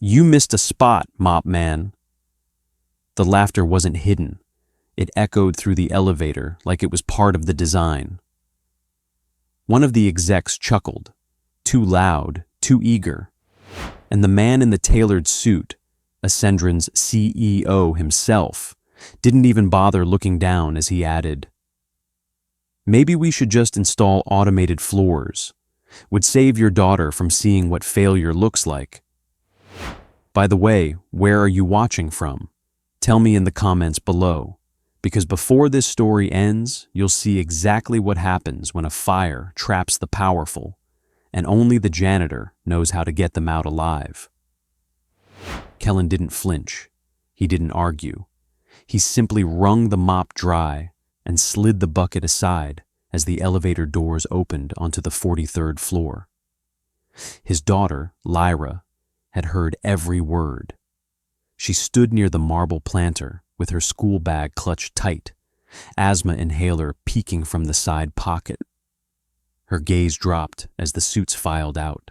You missed a spot, mop man. The laughter wasn't hidden. It echoed through the elevator like it was part of the design. One of the execs chuckled, too loud, too eager, and the man in the tailored suit, Ascendron's CEO himself, didn't even bother looking down as he added, "Maybe we should just install automated floors. Would save your daughter from seeing what failure looks like. By the way, where are you watching from? Tell me in the comments below, because before this story ends, you'll see exactly what happens when a fire traps the powerful, and only the janitor knows how to get them out alive." Kellen didn't flinch. He didn't argue. He simply wrung the mop dry and slid the bucket aside as the elevator doors opened onto the 43rd floor. His daughter, Lyra, had heard every word. She stood near the marble planter with her school bag clutched tight, asthma inhaler peeking from the side pocket. Her gaze dropped as the suits filed out.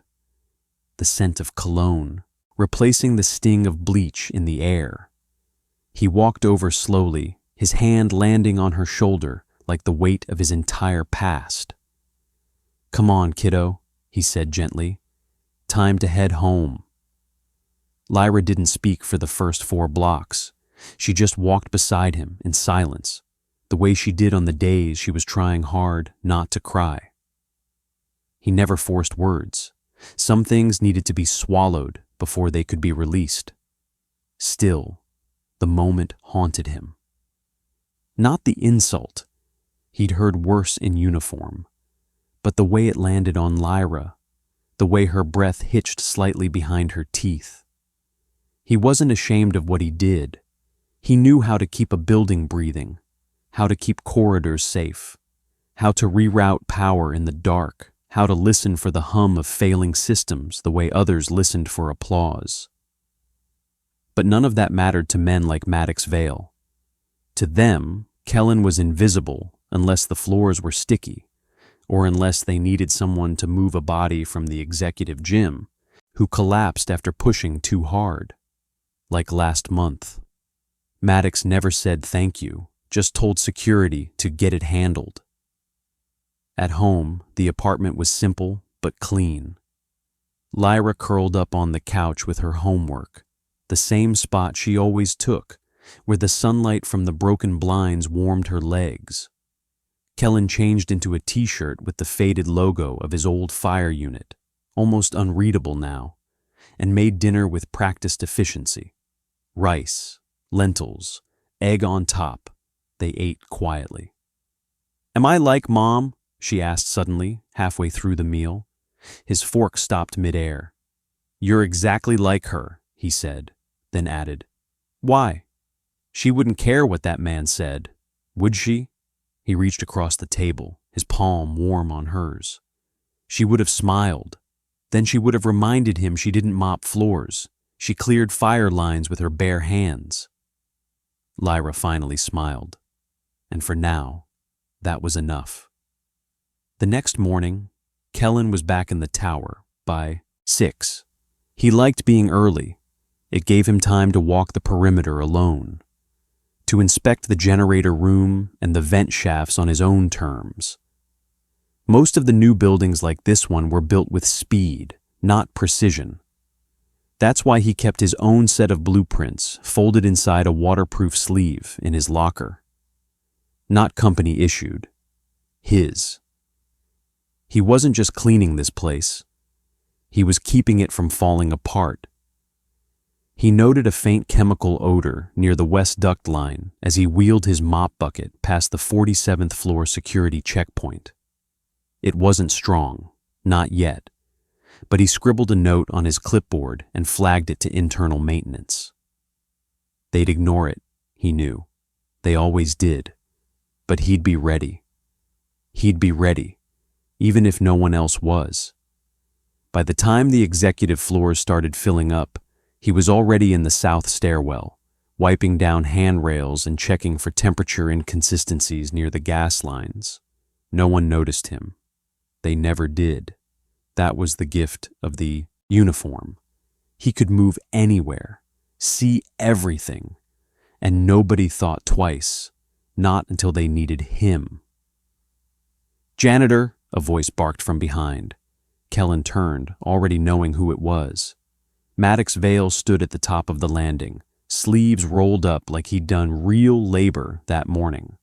The scent of cologne, replacing the sting of bleach in the air. He walked over slowly, his hand landing on her shoulder like the weight of his entire past. "Come on, kiddo," he said gently. "Time to head home." Lyra didn't speak for the first 4 blocks. She just walked beside him in silence, the way she did on the days she was trying hard not to cry. He never forced words. Some things needed to be swallowed before they could be released. Still, the moment haunted him. Not the insult. He'd heard worse in uniform. But the way it landed on Lyra, the way her breath hitched slightly behind her teeth. He wasn't ashamed of what he did. He knew how to keep a building breathing, how to keep corridors safe, how to reroute power in the dark, how to listen for the hum of failing systems the way others listened for applause. But none of that mattered to men like Maddox Vale. To them, Kellen was invisible unless the floors were sticky, or unless they needed someone to move a body from the executive gym who collapsed after pushing too hard. Like last month. Maddox never said thank you, just told security to get it handled. At home, the apartment was simple but clean. Lyra curled up on the couch with her homework, the same spot she always took, where the sunlight from the broken blinds warmed her legs. Kellen changed into a t-shirt with the faded logo of his old fire unit, almost unreadable now, and made dinner with practiced efficiency. Rice, lentils, egg on top. They ate quietly. "Am I like Mom?" she asked suddenly, halfway through the meal. His fork stopped midair. "You're exactly like her," he said, then added, "Why? She wouldn't care what that man said, would she?" He reached across the table, his palm warm on hers. She would have smiled. Then she would have reminded him she didn't mop floors. She cleared fire lines with her bare hands. Lyra finally smiled. And for now, that was enough. The next morning, Kellen was back in the tower by 6. He liked being early. It gave him time to walk the perimeter alone, to inspect the generator room and the vent shafts on his own terms. Most of the new buildings like this one were built with speed, not precision. That's why he kept his own set of blueprints folded inside a waterproof sleeve in his locker. Not company issued. His. He wasn't just cleaning this place. He was keeping it from falling apart. He noted a faint chemical odor near the west duct line as he wheeled his mop bucket past the 47th floor security checkpoint. It wasn't strong, not yet, but he scribbled a note on his clipboard and flagged it to internal maintenance. They'd ignore it, he knew. They always did. But he'd be ready. He'd be ready, even if no one else was. By the time the executive floors started filling up, he was already in the south stairwell, wiping down handrails and checking for temperature inconsistencies near the gas lines. No one noticed him. They never did. That was the gift of the uniform. He could move anywhere, see everything, and nobody thought twice, not until they needed him. "Janitor," a voice barked from behind. Kellen turned, already knowing who it was. Maddox Vale stood at the top of the landing, sleeves rolled up like he'd done real labor that morning.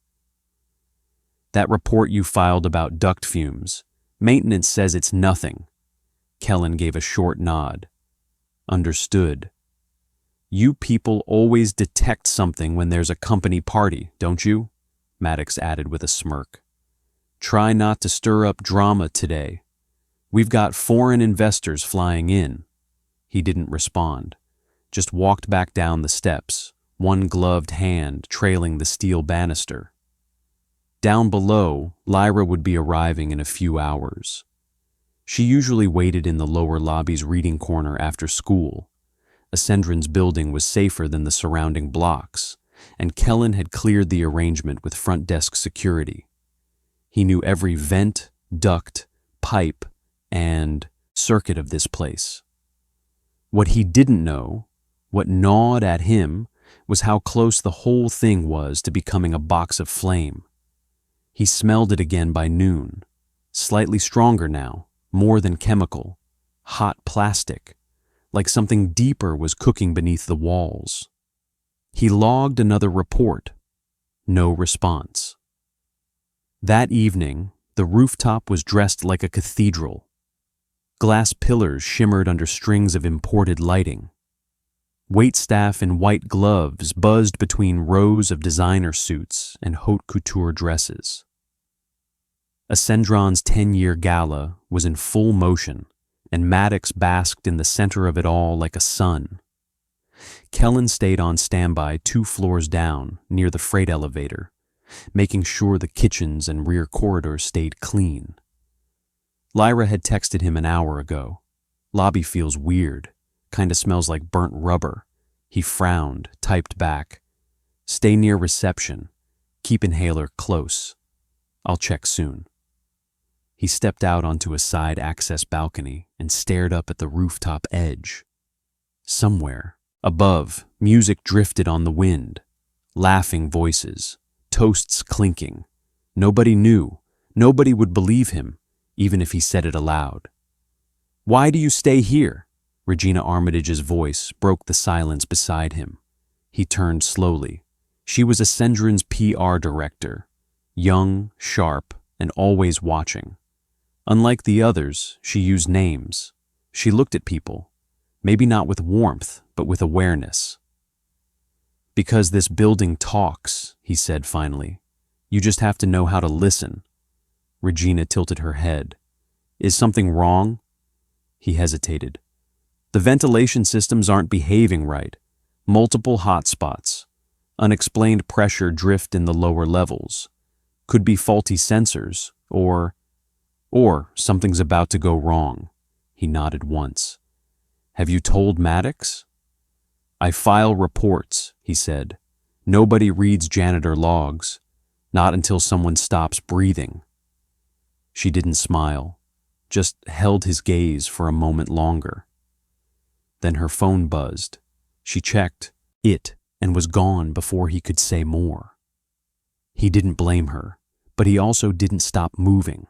"That report you filed about duct fumes, maintenance says it's nothing." Kellen gave a short nod. "Understood. You people always detect something when there's a company party, don't you?" Maddox added with a smirk. "Try not to stir up drama today. We've got foreign investors flying in." He didn't respond, just walked back down the steps, one gloved hand trailing the steel banister. Down below, Lyra would be arriving in a few hours. She usually waited in the lower lobby's reading corner after school. Ascendron's building was safer than the surrounding blocks, and Kellen had cleared the arrangement with front desk security. He knew every vent, duct, pipe, and circuit of this place. What he didn't know, what gnawed at him, was how close the whole thing was to becoming a box of flame. He smelled it again by noon, slightly stronger now, more than chemical, hot plastic, like something deeper was cooking beneath the walls. He logged another report. No response. That evening, the rooftop was dressed like a cathedral. Glass pillars shimmered under strings of imported lighting. Waitstaff in white gloves buzzed between rows of designer suits and haute couture dresses. Ascendron's 10-year gala was in full motion, and Maddox basked in the center of it all like a sun. Kellen stayed on standby 2 floors down, near the freight elevator, making sure the kitchens and rear corridors stayed clean. Lyra had texted him an hour ago. "Lobby feels weird, kinda smells like burnt rubber." He frowned, typed back, "Stay near reception. Keep inhaler close. I'll check soon." He stepped out onto a side access balcony and stared up at the rooftop edge. Somewhere, above, music drifted on the wind. Laughing voices, toasts clinking. Nobody knew. Nobody would believe him, even if he said it aloud. "Why do you stay here?" Regina Armitage's voice broke the silence beside him. He turned slowly. She was Ascendron's PR director, young, sharp, and always watching. Unlike the others, she used names. She looked at people, maybe not with warmth, but with awareness. "Because this building talks," he said finally. "You just have to know how to listen." Regina tilted her head. "Is something wrong?" He hesitated. "The ventilation systems aren't behaving right. Multiple hotspots. Unexplained pressure drift in the lower levels. Could be faulty sensors, or something's about to go wrong." He nodded once. "Have you told Maddox?" "I file reports," he said. "Nobody reads janitor logs. Not until someone stops breathing." She didn't smile, just held his gaze for a moment longer. Then her phone buzzed. She checked it and was gone before he could say more. He didn't blame her, but he also didn't stop moving.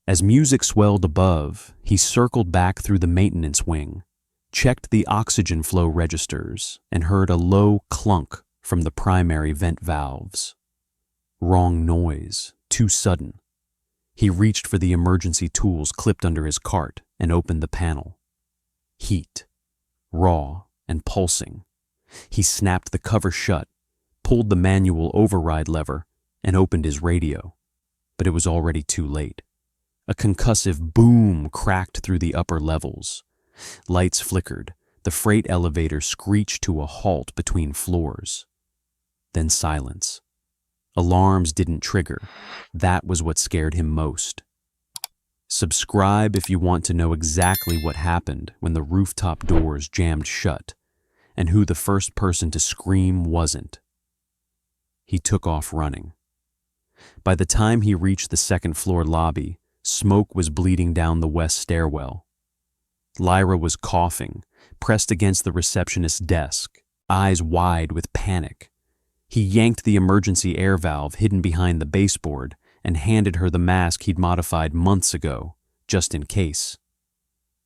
As music swelled above, he circled back through the maintenance wing, checked the oxygen flow registers, and heard a low clunk from the primary vent valves. Wrong noise, too sudden. He reached for the emergency tools clipped under his cart and opened the panel. Heat, raw and pulsing. He snapped the cover shut, pulled the manual override lever, and opened his radio. But it was already too late. A concussive boom cracked through the upper levels. Lights flickered. The freight elevator screeched to a halt between floors. Then silence. Alarms didn't trigger. That was what scared him most. Subscribe if you want to know exactly what happened when the rooftop doors jammed shut, and who the first person to scream wasn't. He took off running. By the time he reached the second-floor lobby, smoke was bleeding down the west stairwell. Lyra was coughing, pressed against the receptionist's desk, eyes wide with panic. He yanked the emergency air valve hidden behind the baseboard and handed her the mask he'd modified months ago, just in case.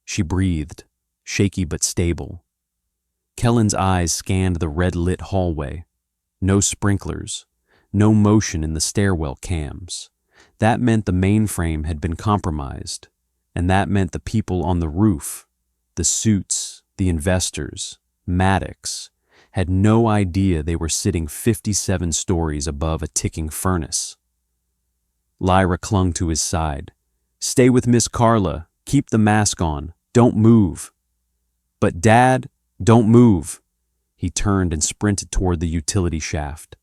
She breathed, shaky but stable. Kellen's eyes scanned the red-lit hallway. No sprinklers, no motion in the stairwell cams. That meant the mainframe had been compromised, and that meant the people on the roof, the suits, the investors, Maddox, had no idea they were sitting 57 stories above a ticking furnace. Lyra clung to his side. "Stay with Miss Carla. Keep the mask on. Don't move." "But Dad, don't move." He turned and sprinted toward the utility shaft.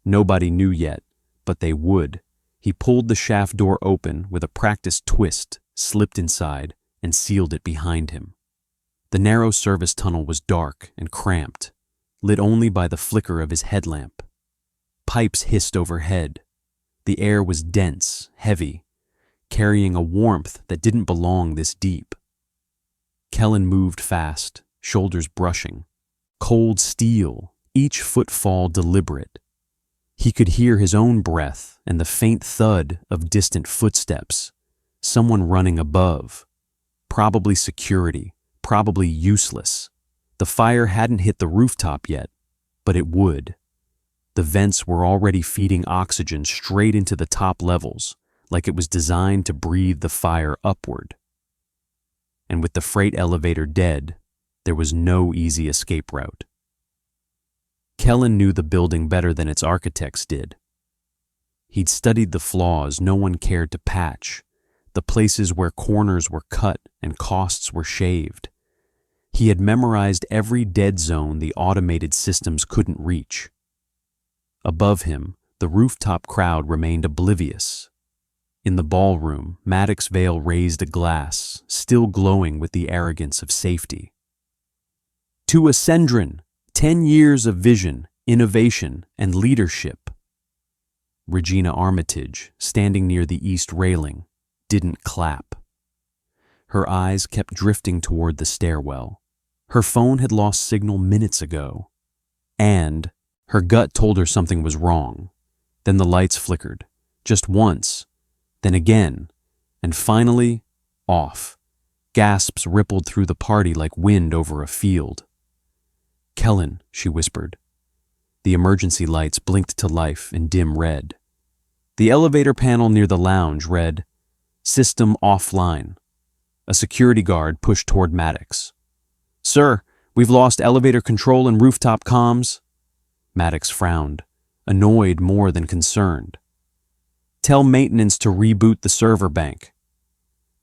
Nobody knew yet, but they would. He pulled the shaft door open with a practiced twist, slipped inside, and sealed it behind him. The narrow service tunnel was dark and cramped, lit only by the flicker of his headlamp. Pipes hissed overhead. The air was dense, heavy, carrying a warmth that didn't belong this deep. Kellen moved fast, shoulders brushing. Cold steel, each footfall deliberate. He could hear his own breath and the faint thud of distant footsteps. Someone running above. Probably security, probably useless. The fire hadn't hit the rooftop yet, but it would. The vents were already feeding oxygen straight into the top levels, like it was designed to breathe the fire upward. And with the freight elevator dead, there was no easy escape route. Kellen knew the building better than its architects did. He'd studied the flaws no one cared to patch, the places where corners were cut and costs were shaved. He had memorized every dead zone the automated systems couldn't reach. Above him, the rooftop crowd remained oblivious. In the ballroom, Maddox Vale raised a glass, still glowing with the arrogance of safety. "To Ascendron, 10 years of vision, innovation, and leadership." Regina Armitage, standing near the east railing, didn't clap. Her eyes kept drifting toward the stairwell. Her phone had lost signal minutes ago. And her gut told her something was wrong. Then the lights flickered, just once, then again, and finally, off. Gasps rippled through the party like wind over a field. "Kellen," she whispered. The emergency lights blinked to life in dim red. The elevator panel near the lounge read, "System offline." A security guard pushed toward Maddox. "Sir, we've lost elevator control and rooftop comms." Maddox frowned, annoyed more than concerned. "Tell maintenance to reboot the server bank."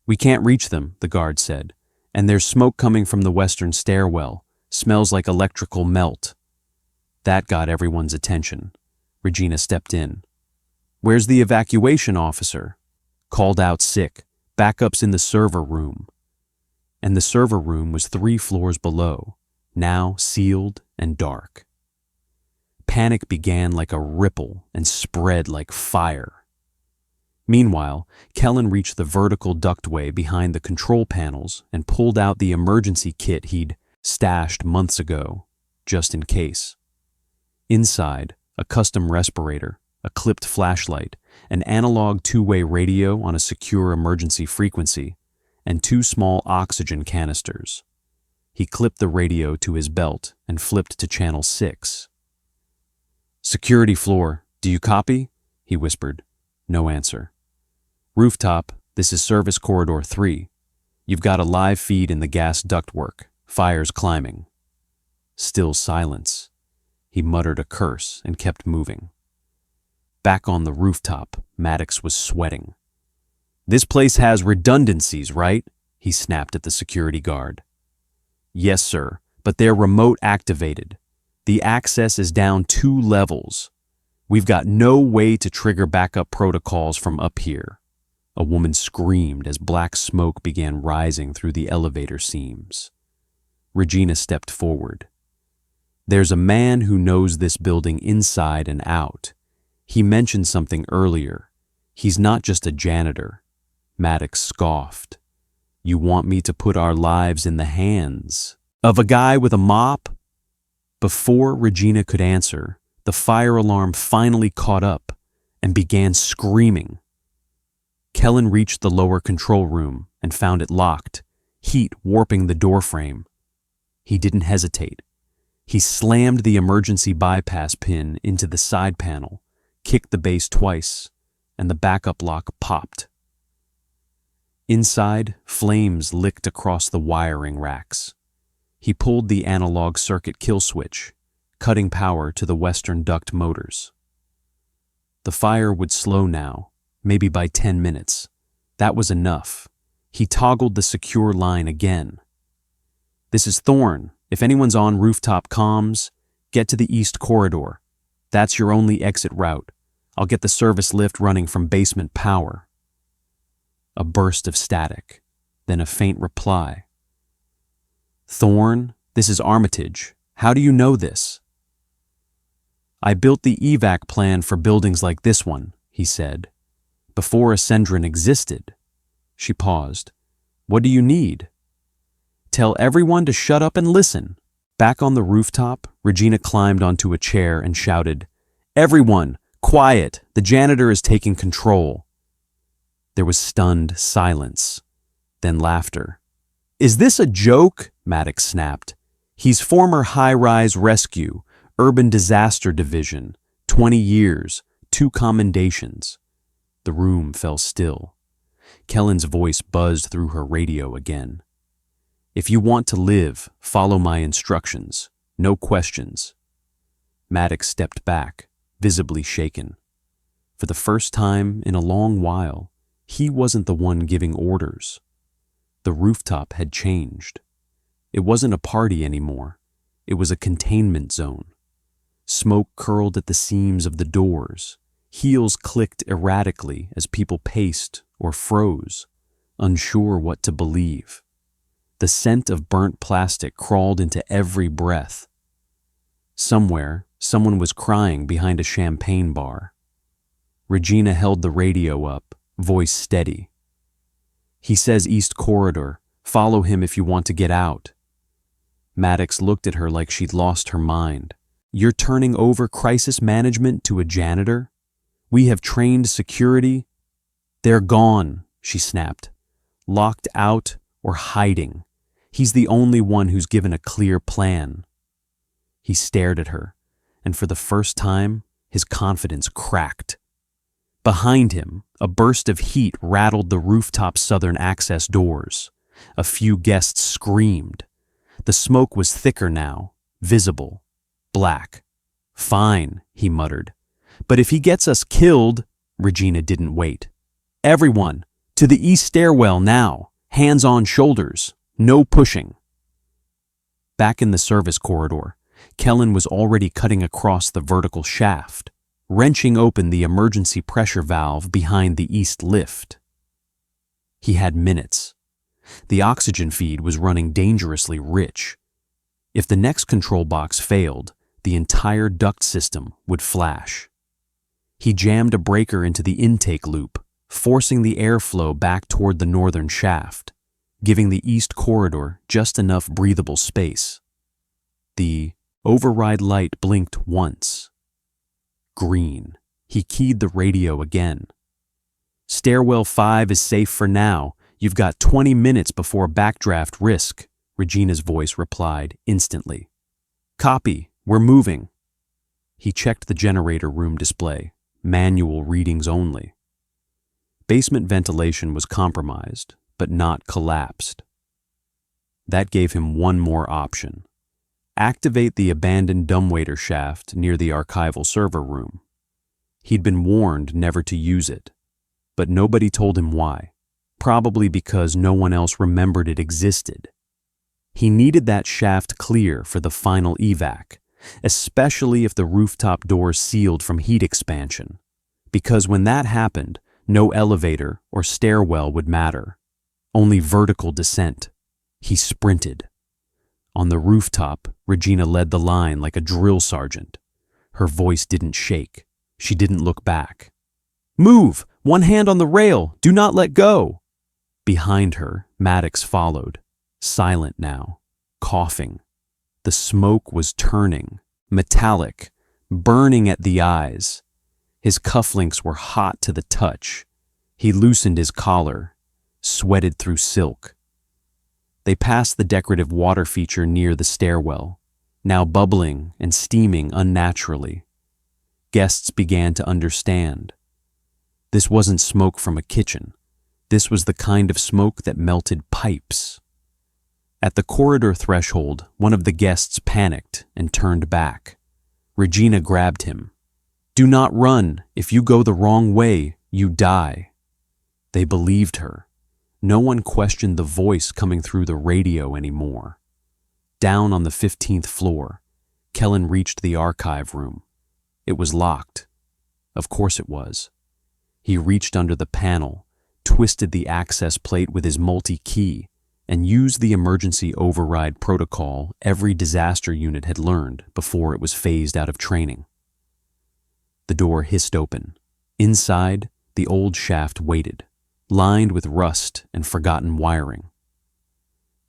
"We can't reach them," the guard said, "and there's smoke coming from the western stairwell. Smells like electrical melt." That got everyone's attention. Regina stepped in. "Where's the evacuation officer?" "Called out sick. Backup's in the server room." And the server room was 3 floors below, now sealed and dark. Panic began like a ripple and spread like fire. Meanwhile, Kellen reached the vertical ductway behind the control panels and pulled out the emergency kit he'd stashed months ago, just in case. Inside, a custom respirator, a clipped flashlight, an analog 2-way radio on a secure emergency frequency, and 2 small oxygen canisters. He clipped the radio to his belt and flipped to channel 6. "Security floor, do you copy?" he whispered. No answer. "Rooftop, this is service corridor 3. You've got a live feed in the gas ductwork. Fire's climbing." Still silence. He muttered a curse and kept moving. Back on the rooftop, Maddox was sweating. "This place has redundancies, right?" he snapped at the security guard. "Yes, sir, but they're remote activated. The access is down 2 levels. We've got no way to trigger backup protocols from up here." A woman screamed as black smoke began rising through the elevator seams. Regina stepped forward. "There's a man who knows this building inside and out. He mentioned something earlier. He's not just a janitor." Maddox scoffed. You want me to put our lives in the hands of a guy with a mop? Before Regina could answer, the fire alarm finally caught up and began screaming. Kellen reached the lower control room and found it locked, heat warping the doorframe. He didn't hesitate. He slammed the emergency bypass pin into the side panel, kicked the base twice, and the backup lock popped. Inside, flames licked across the wiring racks. He pulled the analog circuit kill switch, cutting power to the western duct motors. The fire would slow now, maybe by 10 minutes. That was enough. He toggled the secure line again. "This is Thorne. If anyone's on rooftop comms, get to the east corridor. That's your only exit route. I'll get the service lift running from basement power." A burst of static, then a faint reply. "Thorne, this is Armitage. How do you know this?" "I built the evac plan for buildings like this one," he said. "Before Ascendron existed." She paused. "What do you need?" "Tell everyone to shut up and listen." Back on the rooftop, Regina climbed onto a chair and shouted, "Everyone, quiet! The janitor is taking control." There was stunned silence, then laughter. "Is this a joke?" Maddox snapped. "He's former high-rise rescue, urban disaster division, 20 years, 2 commendations." The room fell still. Kellen's voice buzzed through her radio again. "If you want to live, follow my instructions. No questions." Maddox stepped back, visibly shaken. For the first time in a long while, he wasn't the one giving orders. The rooftop had changed. It wasn't a party anymore. It was a containment zone. Smoke curled at the seams of the doors. Heels clicked erratically as people paced or froze, unsure what to believe. The scent of burnt plastic crawled into every breath. Somewhere, someone was crying behind a champagne bar. Regina held the radio up, voice steady. "He says East Corridor. Follow him if you want to get out." Maddox looked at her like she'd lost her mind. "You're turning over crisis management to a janitor? We have trained security." "They're gone," she snapped. "Locked out or hiding. He's the only one who's given a clear plan." He stared at her, and for the first time, his confidence cracked. Behind him, a burst of heat rattled the rooftop southern access doors. A few guests screamed. The smoke was thicker now, visible, black. "Fine," he muttered. "But if he gets us killed..." Regina didn't wait. "Everyone, to the east stairwell now. Hands on shoulders. No pushing." Back in the service corridor, Kellen was already cutting across the vertical shaft, wrenching open the emergency pressure valve behind the east lift. He had minutes. The oxygen feed was running dangerously rich. If the next control box failed, the entire duct system would flash. He jammed a breaker into the intake loop, forcing the airflow back toward the northern shaft, giving the east corridor just enough breathable space. The override light blinked once. Green. He keyed the radio again. "Stairwell 5 is safe for now. You've got 20 minutes before backdraft risk," Regina's voice replied instantly. "Copy. We're moving." He checked the generator room display. Manual readings only. Basement ventilation was compromised, but not collapsed. That gave him one more option. Activate the abandoned dumbwaiter shaft near the archival server room. He'd been warned never to use it, but nobody told him why. Probably because no one else remembered it existed. He needed that shaft clear for the final evac, especially if the rooftop doors sealed from heat expansion, because when that happened, no elevator or stairwell would matter. Only vertical descent. He sprinted. On the rooftop, Regina led the line like a drill sergeant. Her voice didn't shake. She didn't look back. "Move! One hand on the rail! Do not let go!" Behind her, Maddox followed, silent now, coughing. The smoke was turning, metallic, burning at the eyes. His cufflinks were hot to the touch. He loosened his collar, sweated through silk. They passed the decorative water feature near the stairwell, now bubbling and steaming unnaturally. Guests began to understand. This wasn't smoke from a kitchen. This was the kind of smoke that melted pipes. At the corridor threshold, one of the guests panicked and turned back. Regina grabbed him. "Do not run. If you go the wrong way, you die." They believed her. No one questioned the voice coming through the radio anymore. Down on the 15th floor, Kellen reached the archive room. It was locked. Of course it was. He reached under the panel, twisted the access plate with his multi-key, and used the emergency override protocol every disaster unit had learned before it was phased out of training. The door hissed open. Inside, the old shaft waited, lined with rust and forgotten wiring.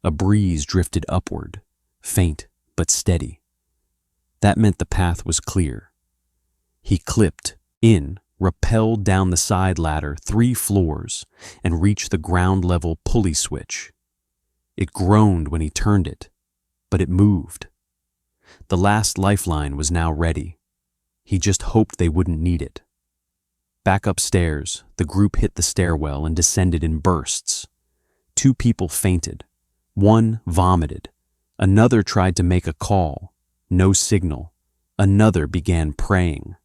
A breeze drifted upward, faint but steady. That meant the path was clear. He clipped in, rappelled down the side ladder 3 floors, and reached the ground-level pulley switch. It groaned when he turned it, but it moved. The last lifeline was now ready. He just hoped they wouldn't need it. Back upstairs, the group hit the stairwell and descended in bursts. 2 people fainted. 1 vomited. Another tried to make a call. No signal. Another began praying.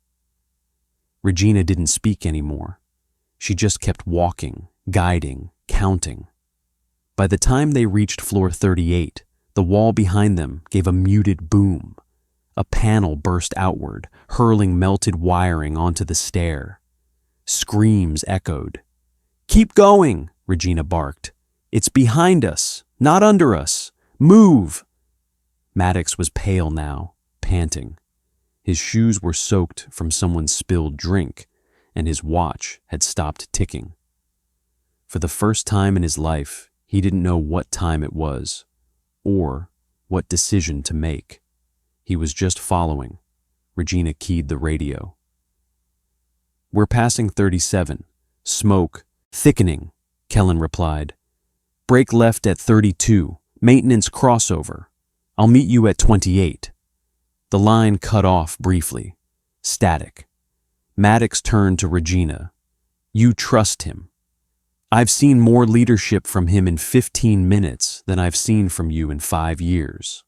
Regina didn't speak anymore. She just kept walking, guiding, counting. By the time they reached floor 38, the wall behind them gave a muted boom. A panel burst outward, hurling melted wiring onto the stair. Screams echoed. "Keep going," Regina barked. "It's behind us, not under us. Move!" Maddox was pale now, panting. His shoes were soaked from someone's spilled drink, and his watch had stopped ticking. For the first time in his life, he didn't know what time it was, or what decision to make. He was just following. Regina keyed the radio. "We're passing 37. Smoke. Thickening," Kellen replied. "Brake left at 32. Maintenance crossover. I'll meet you at 28. The line cut off briefly. Static. Maddox turned to Regina. "You trust him. I've seen more leadership from him in 15 minutes than I've seen from you in 5 years.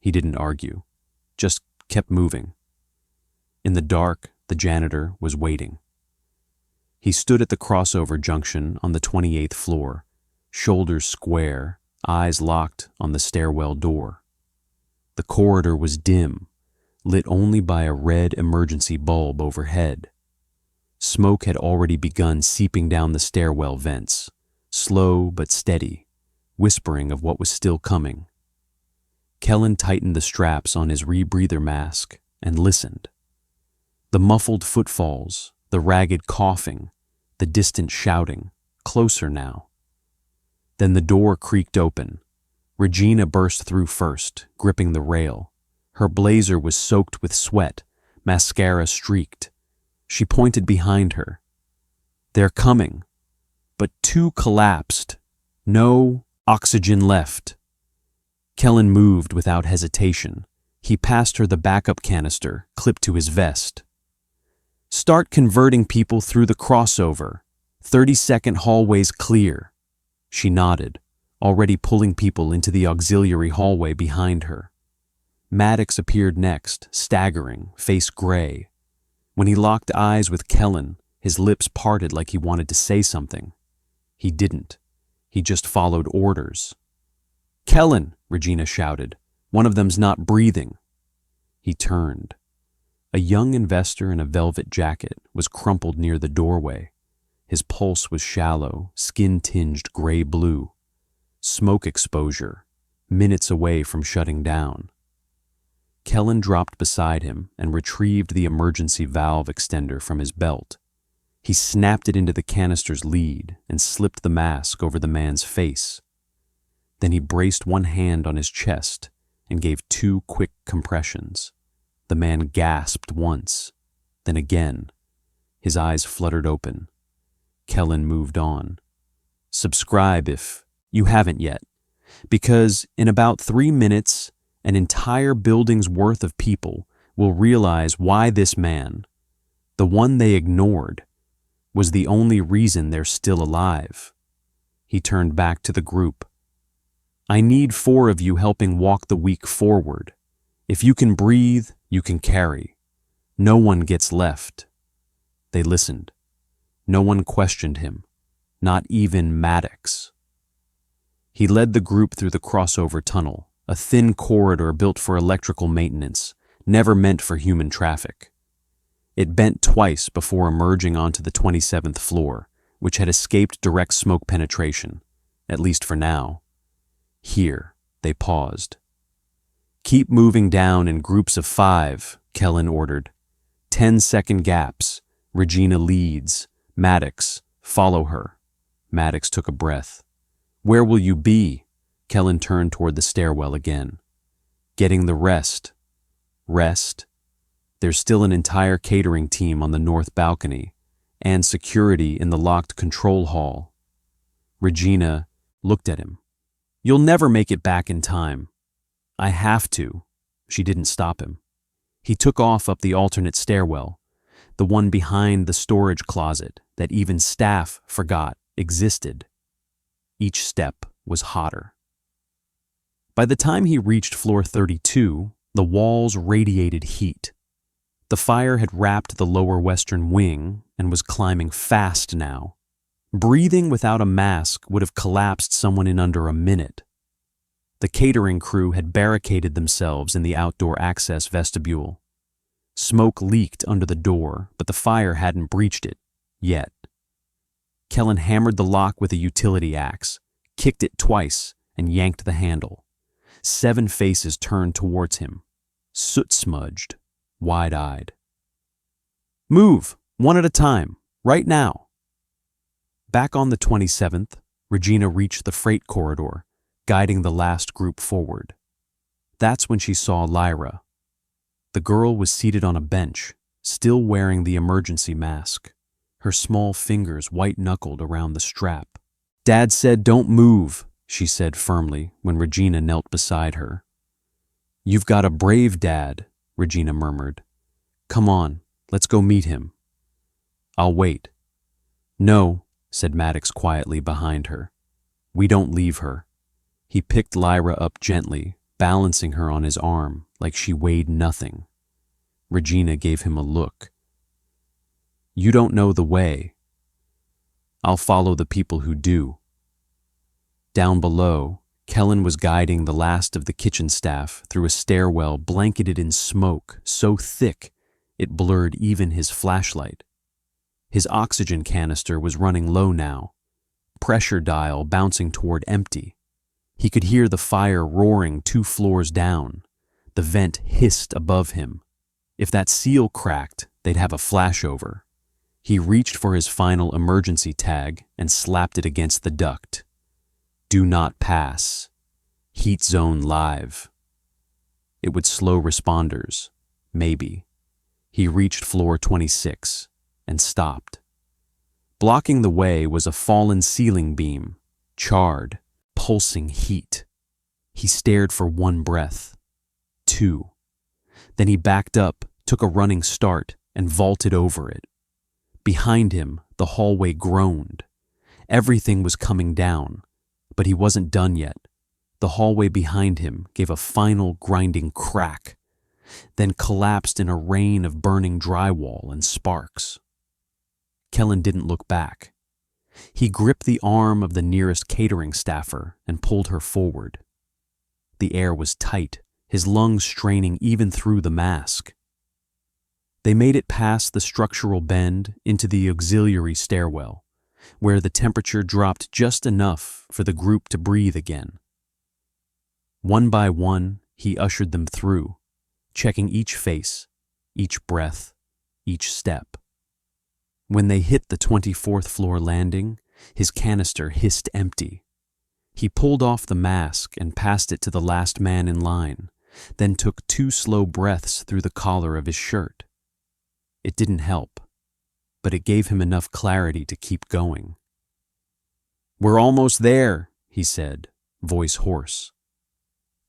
He didn't argue, just kept moving. In the dark, the janitor was waiting. He stood at the crossover junction on the 28th floor, shoulders square, eyes locked on the stairwell door. The corridor was dim, lit only by a red emergency bulb overhead. Smoke had already begun seeping down the stairwell vents, slow but steady, whispering of what was still coming. Kellen tightened the straps on his rebreather mask and listened. The muffled footfalls, the ragged coughing, the distant shouting, closer now. Then the door creaked open. Regina burst through first, gripping the rail. Her blazer was soaked with sweat, mascara streaked. She pointed behind her. "They're coming." But 2 collapsed. No oxygen left. Kellen moved without hesitation. He passed her the backup canister, clipped to his vest. "Start converting people through the crossover. 30-second hallways clear." She nodded, already pulling people into the auxiliary hallway behind her. Maddox appeared next, staggering, face gray. When he locked eyes with Kellen, his lips parted like he wanted to say something. He didn't. He just followed orders. "Kellen," Regina shouted. "One of them's not breathing." He turned. A young investor in a velvet jacket was crumpled near the doorway. His pulse was shallow, skin-tinged gray-blue. Smoke exposure, minutes away from shutting down. Kellen dropped beside him and retrieved the emergency valve extender from his belt. He snapped it into the canister's lead and slipped the mask over the man's face. Then he braced one hand on his chest and gave 2 quick compressions. The man gasped once, then again. His eyes fluttered open. Kellen moved on. Subscribe if you haven't yet, because in about 3 minutes, an entire building's worth of people will realize why this man, the one they ignored, was the only reason they're still alive. He turned back to the group. I need 4 of you helping walk the weak forward. If you can breathe, you can carry. No one gets left. They listened. No one questioned him, not even Maddox. He led the group through the crossover tunnel, a thin corridor built for electrical maintenance, never meant for human traffic. It bent twice before emerging onto the 27th floor, which had escaped direct smoke penetration, at least for now. Here, they paused. Keep moving down in groups of 5, Kellen ordered. 10-second gaps. Regina leads. Maddox, follow her. Maddox took a breath. Where will you be? Kellen turned toward the stairwell again. Getting the rest. Rest? There's still an entire catering team on the north balcony, and security in the locked control hall. Regina looked at him. You'll never make it back in time. I have to. She didn't stop him. He took off up the alternate stairwell, the one behind the storage closet that even staff forgot existed. Each step was hotter. By the time he reached floor 32, the walls radiated heat. The fire had wrapped the lower western wing and was climbing fast now. Breathing without a mask would have collapsed someone in under a minute. The catering crew had barricaded themselves in the outdoor access vestibule. Smoke leaked under the door, but the fire hadn't breached it, yet. Kellen hammered the lock with a utility axe, kicked it twice, and yanked the handle. 7 faces turned towards him, soot-smudged, wide-eyed. Move, one at a time, right now. Back on the 27th, Regina reached the freight corridor, guiding the last group forward. That's when she saw Lyra. The girl was seated on a bench, still wearing the emergency mask, her small fingers white-knuckled around the strap. Dad said don't move, she said firmly when Regina knelt beside her. You've got a brave dad, Regina murmured. Come on, let's go meet him. I'll wait. No, said Maddox quietly behind her. We don't leave her. He picked Lyra up gently, balancing her on his arm like she weighed nothing. Regina gave him a look. You don't know the way. I'll follow the people who do. Down below, Kellen was guiding the last of the kitchen staff through a stairwell blanketed in smoke so thick it blurred even his flashlight. His oxygen canister was running low now, pressure dial bouncing toward empty. He could hear the fire roaring 2 floors down. The vent hissed above him. If that seal cracked, they'd have a flashover. He reached for his final emergency tag and slapped it against the duct. Do not pass. Heat zone live. It would slow responders, maybe. He reached floor 26 and stopped. Blocking the way was a fallen ceiling beam, charred, pulsing heat. He stared for 1 breath, 2. Then he backed up, took a running start, and vaulted over it. Behind him, the hallway groaned. Everything was coming down, but he wasn't done yet. The hallway behind him gave a final grinding crack, then collapsed in a rain of burning drywall and sparks. Kellen didn't look back. He gripped the arm of the nearest catering staffer and pulled her forward. The air was tight, his lungs straining even through the mask. They made it past the structural bend into the auxiliary stairwell, where the temperature dropped just enough for the group to breathe again. One by one, he ushered them through, checking each face, each breath, each step. When they hit the 24th floor landing, his canister hissed empty. He pulled off the mask and passed it to the last man in line, then took 2 slow breaths through the collar of his shirt. It didn't help, but it gave him enough clarity to keep going. "We're almost there," he said, voice hoarse.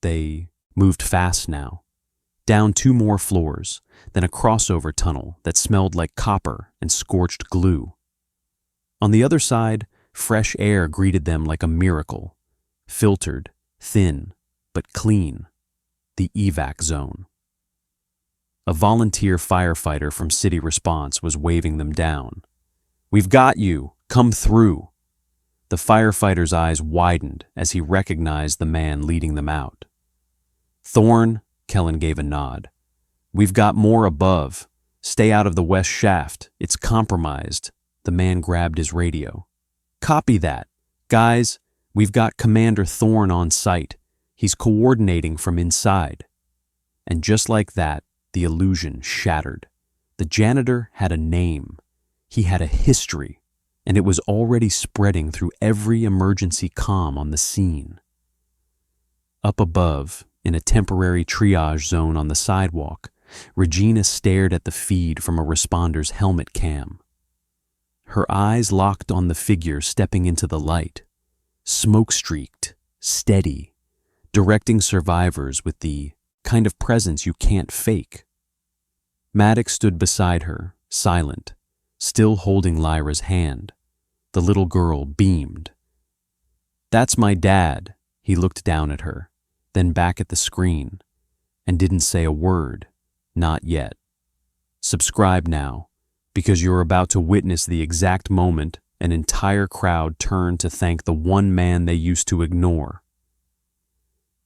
They moved fast now, down 2 more floors, then a crossover tunnel that smelled like copper and scorched glue. On the other side, fresh air greeted them like a miracle, filtered, thin, but clean, the evac zone. A volunteer firefighter from City Response was waving them down. "We've got you! Come through!" The firefighter's eyes widened as he recognized the man leading them out. "Thorne," Kellen gave a nod. "We've got more above. Stay out of the west shaft. It's compromised." The man grabbed his radio. "Copy that. Guys, we've got Commander Thorne on site. He's coordinating from inside." And just like that, the illusion shattered. The janitor had a name. He had a history, and it was already spreading through every emergency comm on the scene. Up above, in a temporary triage zone on the sidewalk, Regina stared at the feed from a responder's helmet cam. Her eyes locked on the figure stepping into the light, smoke-streaked, steady, directing survivors with the kind of presence you can't fake. Maddox stood beside her, silent, still holding Lyra's hand. The little girl beamed. "That's my dad." He looked down at her, then back at the screen, and didn't say a word, not yet. "Subscribe now, because you're about to witness the exact moment an entire crowd turned to thank the one man they used to ignore."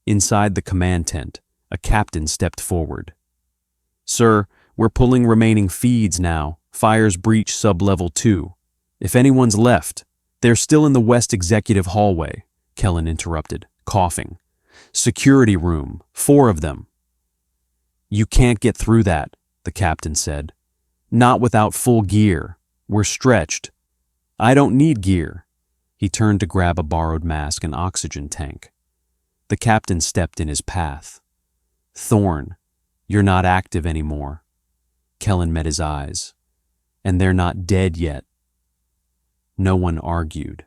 Inside the command tent, a captain stepped forward. "Sir, we're pulling remaining feeds now. Fires breach sub-level 2. If anyone's left, they're still in the west executive hallway," Kellen interrupted, coughing. "Security room, 4 of them." "You can't get through that," the captain said. "Not without full gear. We're stretched." "I don't need gear." He turned to grab a borrowed mask and oxygen tank. The captain stepped in his path. "Thorne, you're not active anymore." Kellen met his eyes. "And they're not dead yet." No one argued.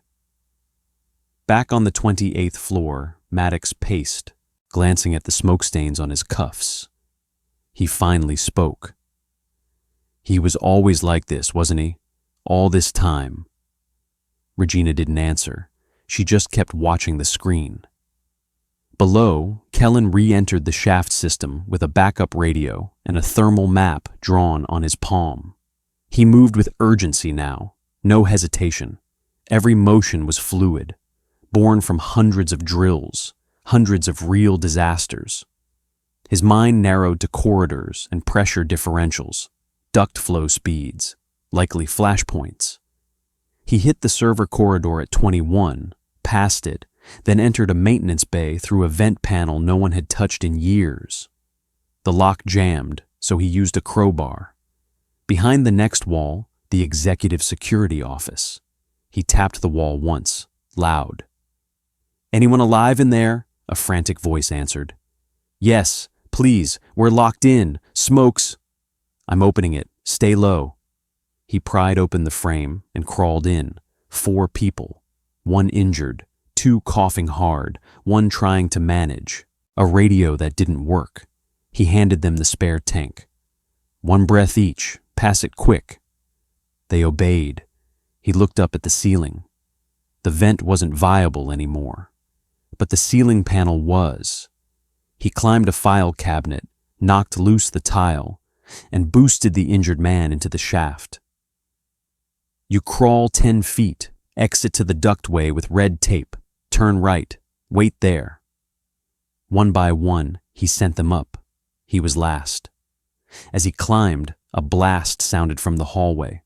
Back on the 28th floor, Maddox paced, glancing at the smoke stains on his cuffs. He finally spoke. "He was always like this, wasn't he? All this time." Regina didn't answer. She just kept watching the screen. Below, Kellen re-entered the shaft system with a backup radio and a thermal map drawn on his palm. He moved with urgency now, no hesitation. Every motion was fluid, born from hundreds of drills, hundreds of real disasters. His mind narrowed to corridors and pressure differentials, duct flow speeds, likely flashpoints. He hit the server corridor at 21, passed it, then entered a maintenance bay through a vent panel no one had touched in years. The lock jammed, so he used a crowbar. Behind the next wall, the executive security office. He tapped the wall once, loud. "Anyone alive in there?" a frantic voice answered. "Yes, please, we're locked in. Smokes." "I'm opening it. Stay low." He pried open the frame and crawled in. 4 people, 1 injured, 2 coughing hard, 1 trying to manage, a radio that didn't work. He handed them the spare tank. "1 breath each. Pass it quick." They obeyed. He looked up at the ceiling. The vent wasn't viable anymore, but the ceiling panel was. He climbed a file cabinet, knocked loose the tile, and boosted the injured man into the shaft. "You crawl 10 feet, exit to the ductway with red tape, turn right, wait there." One by one, he sent them up. He was last. As he climbed, a blast sounded from the hallway.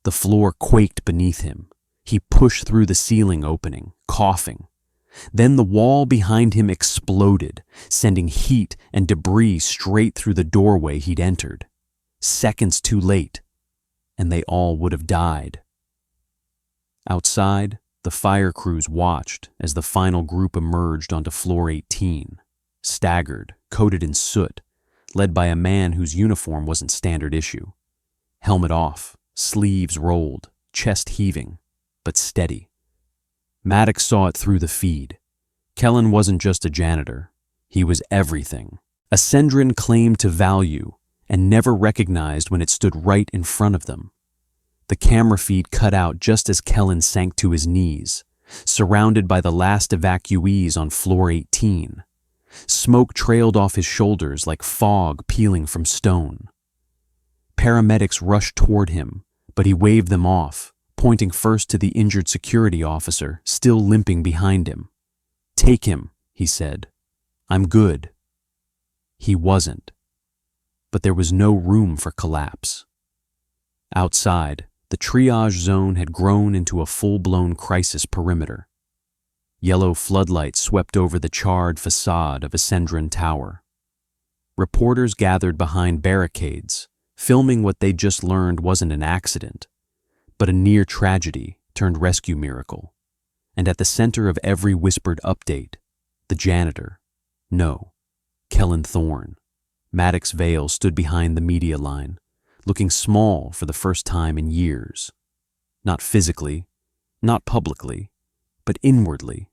The floor quaked beneath him. He pushed through the ceiling opening, coughing. Then the wall behind him exploded, sending heat and debris straight through the doorway he'd entered. Seconds too late. and they all would have died. Outside, the fire crews watched as the final group emerged onto floor 18, staggered, coated in soot, led by a man whose uniform wasn't standard issue. Helmet off, sleeves rolled, chest heaving, but steady. Maddox saw it through the feed. Kellen wasn't just a janitor. He was everything. A Sendron claimed to value and never recognized when it stood right in front of them. The camera feed cut out just as Kellen sank to his knees, surrounded by the last evacuees on floor 18. Smoke trailed off his shoulders like fog peeling from stone. Paramedics rushed toward him, but he waved them off, pointing first to the injured security officer still limping behind him. "Take him," he said. "I'm good." He wasn't. But there was no room for collapse. Outside, the triage zone had grown into a full-blown crisis perimeter. Yellow floodlights swept over the charred facade of a Sendron tower. Reporters gathered behind barricades, filming what they'd just learned wasn't an accident, but a near tragedy turned rescue miracle. And at the center of every whispered update, the janitor. No, Kellen Thorne. Maddox Vale stood behind the media line, looking small for the first time in years. Not physically, not publicly, but inwardly.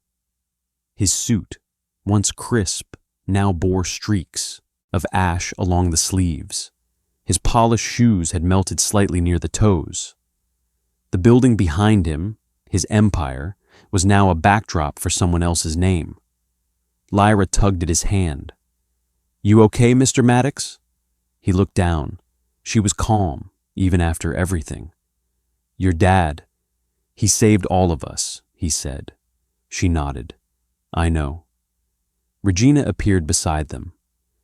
His suit, once crisp, now bore streaks of ash along the sleeves. His polished shoes had melted slightly near the toes. The building behind him, his empire, was now a backdrop for someone else's name. Lyra tugged at his hand. "You okay, Mr. Maddox?" He looked down. She was calm, even after everything. "Your dad. He saved all of us," he said. She nodded. "I know." Regina appeared beside them.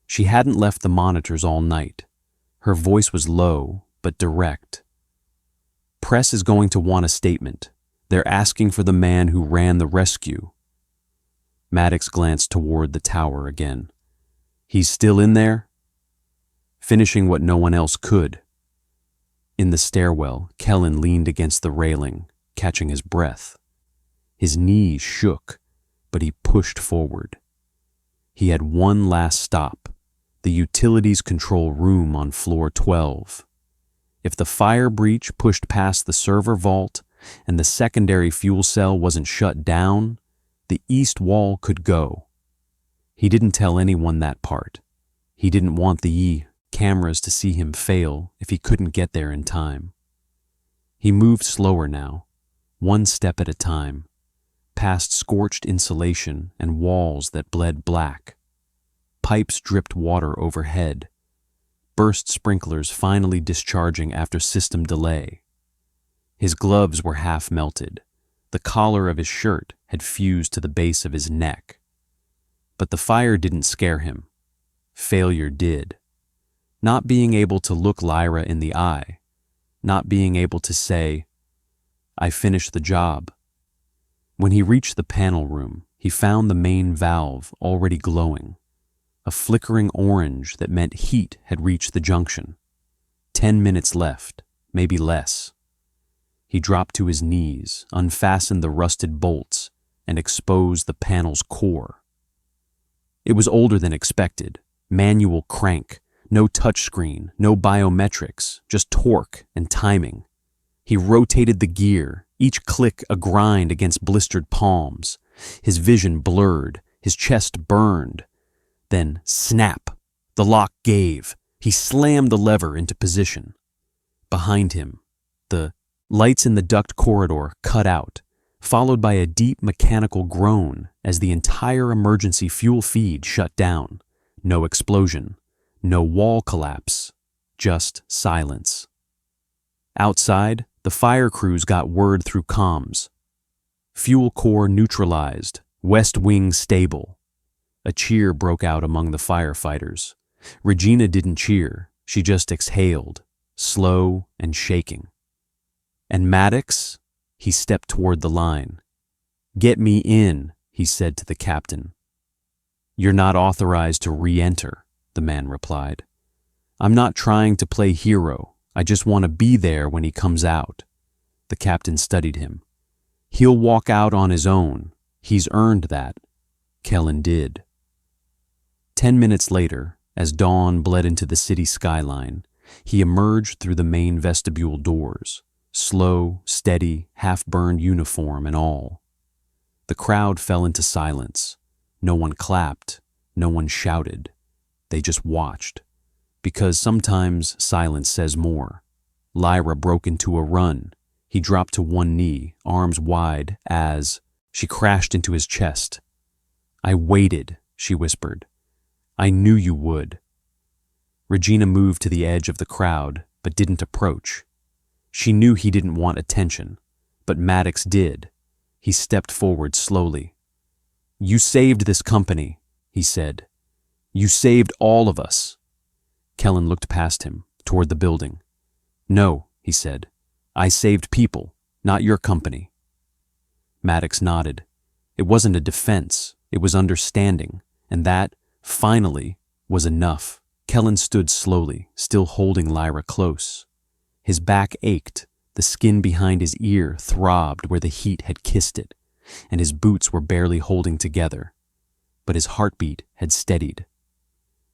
She hadn't left the monitors all night. Her voice was low, but direct. "Press is going to want a statement. They're asking for the man who ran the rescue." Maddox glanced toward the tower again. "He's still in there?" Finishing what no one else could. In the stairwell, Kellen leaned against the railing, catching his breath. His knees shook, but he pushed forward. He had one last stop, the utilities control room on floor 12. If the fire breach pushed past the server vault and the secondary fuel cell wasn't shut down, the east wall could go. He didn't tell anyone that part. He didn't want the cameras to see him fail if he couldn't get there in time. He moved slower now, one step at a time, past scorched insulation and walls that bled black. Pipes dripped water overhead, burst sprinklers finally discharging after system delay. His gloves were half melted. The collar of his shirt had fused to the base of his neck. But the fire didn't scare him. Failure did. Not being able to look Lyra in the eye, not being able to say, "I finished the job." When he reached the panel room, he found the main valve already glowing, a flickering orange that meant heat had reached the junction. 10 minutes left, maybe less. He dropped to his knees, unfastened the rusted bolts, and exposed the panel's core. It was older than expected, manual crank, no touchscreen, no biometrics, just torque and timing. He rotated the gear, each click a grind against blistered palms. His vision blurred, his chest burned. Then, snap! The lock gave. He slammed the lever into position. Behind him, the lights in the duct corridor cut out, followed by a deep mechanical groan as the entire emergency fuel feed shut down. No explosion, no wall collapse, just silence. Outside, the fire crews got word through comms. Fuel core neutralized, west wing stable. A cheer broke out among the firefighters. Regina didn't cheer, she just exhaled, slow and shaking. And Maddox? He stepped toward the line. "Get me in," he said to the captain. "You're not authorized to re-enter," the man replied. "I'm not trying to play hero. I just want to be there when he comes out. The captain studied him. He'll walk out on his own. He's earned that. Kellen did. 10 minutes later, as dawn bled into the city skyline, he emerged through the main vestibule doors, slow, steady, half-burned uniform and all. The crowd fell into silence. No one clapped, no one shouted. They just watched. Because sometimes silence says more. Lyra broke into a run. He dropped to one knee, arms wide, as she crashed into his chest. "I waited," she whispered. "I knew you would." Regina moved to the edge of the crowd, but didn't approach. She knew he didn't want attention, but Maddox did. He stepped forward slowly. "You saved this company," he said. "You saved all of us." Kellen looked past him, toward the building. "No," he said. "I saved people, not your company." Maddox nodded. It wasn't a defense, it was understanding, and that, finally, was enough. Kellen stood slowly, still holding Lyra close. His back ached, the skin behind his ear throbbed where the heat had kissed it, and his boots were barely holding together. But his heartbeat had steadied.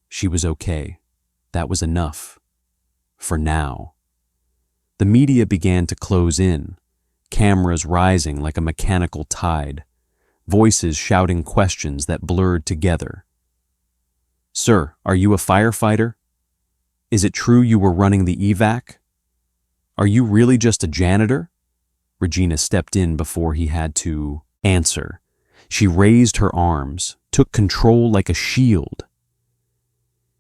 She was okay. That was enough. For now. The media began to close in, cameras rising like a mechanical tide, voices shouting questions that blurred together. "Sir, are you a firefighter? Is it true you were running the evac? Are you really just a janitor?" Regina stepped in before he had to answer. She raised her arms, took control like a shield.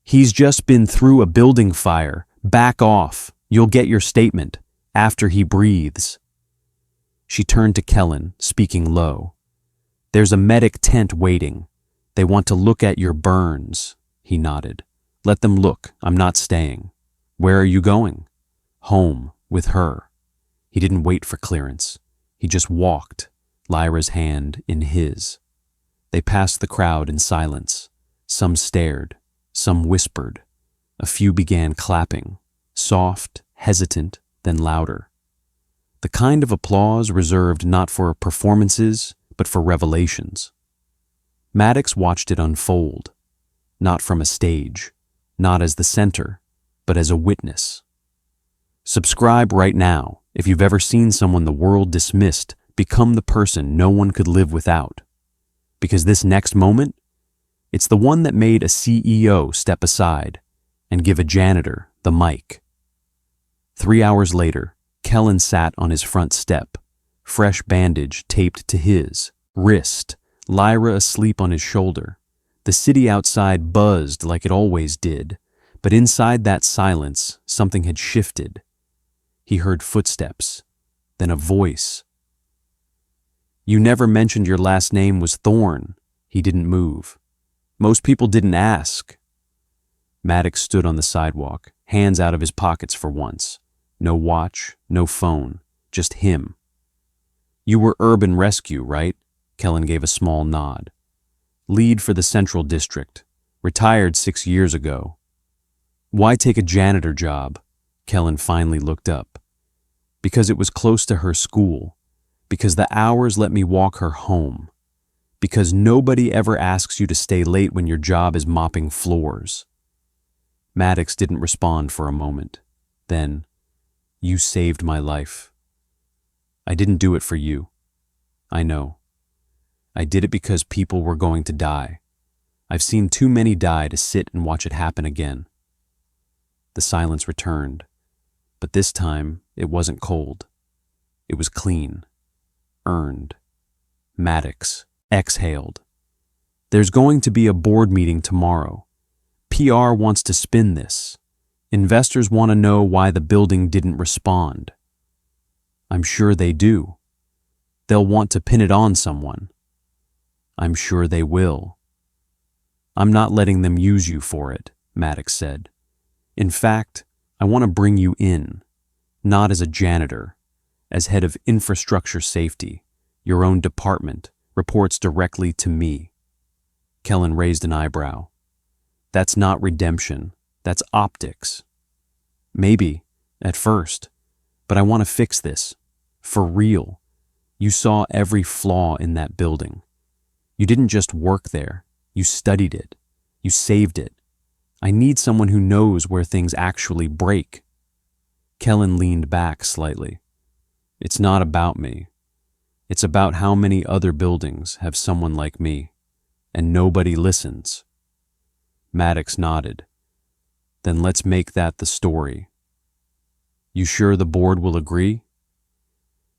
"He's just been through a building fire. Back off. You'll get your statement after he breathes." She turned to Kellen, speaking low. "There's a medic tent waiting. They want to look at your burns." He nodded. "Let them look. I'm not staying." "Where are you going?" "Home, with her." He didn't wait for clearance. He just walked, Lyra's hand in his. They passed the crowd in silence. Some stared, some whispered. A few began clapping, soft, hesitant, then louder. The kind of applause reserved not for performances, but for revelations. Maddox watched it unfold, not from a stage, not as the center, but as a witness. Subscribe right now if you've ever seen someone the world dismissed become the person no one could live without. Because this next moment, it's the one that made a CEO step aside and give a janitor the mic. 3 hours later, Kellen sat on his front step, fresh bandage taped to his wrist, Lyra asleep on his shoulder. The city outside buzzed like it always did, but inside that silence, something had shifted. He heard footsteps, then a voice. "You never mentioned your last name was Thorne." He didn't move. "Most people didn't ask." Maddox stood on the sidewalk, hands out of his pockets for once. No watch, no phone, just him. "You were urban rescue, right?" Kellen gave a small nod. "Lead for the Central District. Retired 6 years ago." "Why take a janitor job?" Kellen finally looked up. "Because it was close to her school. Because the hours let me walk her home. Because nobody ever asks you to stay late when your job is mopping floors." Maddox didn't respond for a moment. Then, "You saved my life." "I didn't do it for you." "I know. I did it because people were going to die. I've seen too many die to sit and watch it happen again." The silence returned, but this time it wasn't cold. It was clean, earned. Maddox exhaled. "There's going to be a board meeting tomorrow. PR wants to spin this. Investors want to know why the building didn't respond." "I'm sure they do. They'll want to pin it on someone." "I'm sure they will." "I'm not letting them use you for it," Maddox said. "In fact, I want to bring you in, not as a janitor, as head of infrastructure safety. Your own department reports directly to me." Kellen raised an eyebrow. "That's not redemption. That's optics." "Maybe, at first, but I want to fix this. For real. You saw every flaw in that building. You didn't just work there. You studied it. You saved it. I need someone who knows where things actually break." Kellen leaned back slightly. "It's not about me. It's about how many other buildings have someone like me, and nobody listens." Maddox nodded. "Then let's make that the story." "You sure the board will agree?"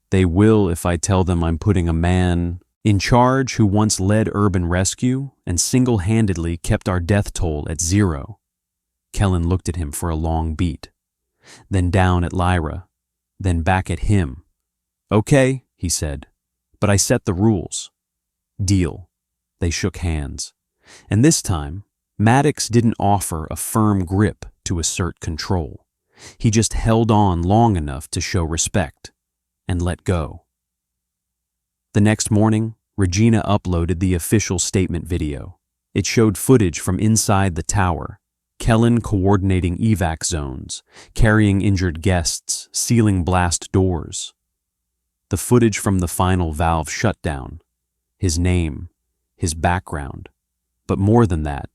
"They will if I tell them I'm putting a man in charge who once led urban rescue and single-handedly kept our death toll at 0. Kellen looked at him for a long beat, then down at Lyra, then back at him. "Okay," he said, "but I set the rules." "Deal." They shook hands. And this time, Maddox didn't offer a firm grip to assert control. He just held on long enough to show respect and let go. The next morning, Regina uploaded the official statement video. It showed footage from inside the tower, Kellen coordinating evac zones, carrying injured guests, sealing blast doors. The footage from the final valve shutdown, his name, his background, but more than that,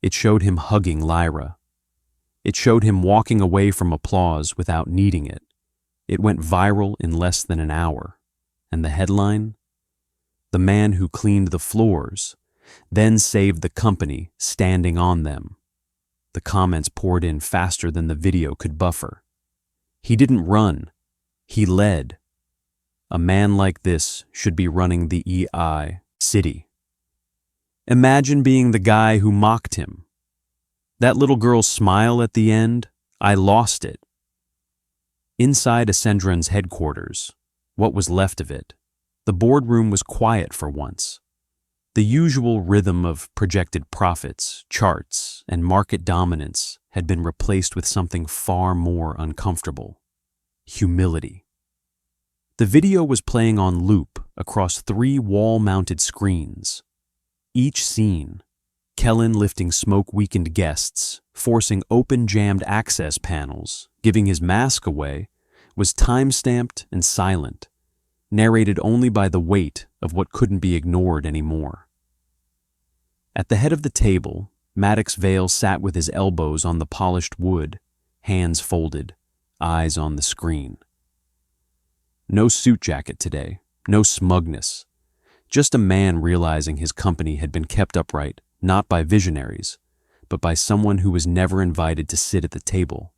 it showed him hugging Lyra. It showed him walking away from applause without needing it. It went viral in less than an hour. And the headline? "The man who cleaned the floors, then saved the company standing on them." The comments poured in faster than the video could buffer. He didn't run. He led. A man like this should be running the EI city. Imagine being the guy who mocked him. That little girl's smile at the end, I lost it. Inside Ascendron's headquarters, what was left of it, the boardroom was quiet for once. The usual rhythm of projected profits, charts, and market dominance had been replaced with something far more uncomfortable: humility. The video was playing on loop across 3 wall-mounted screens. Each scene, Kellen lifting smoke-weakened guests, forcing open-jammed access panels, giving his mask away, was time-stamped and silent, narrated only by the weight of what couldn't be ignored anymore. At the head of the table, Maddox Vale sat with his elbows on the polished wood, hands folded, eyes on the screen. No suit jacket today, no smugness. Just a man realizing his company had been kept upright not by visionaries, but by someone who was never invited to sit at the table.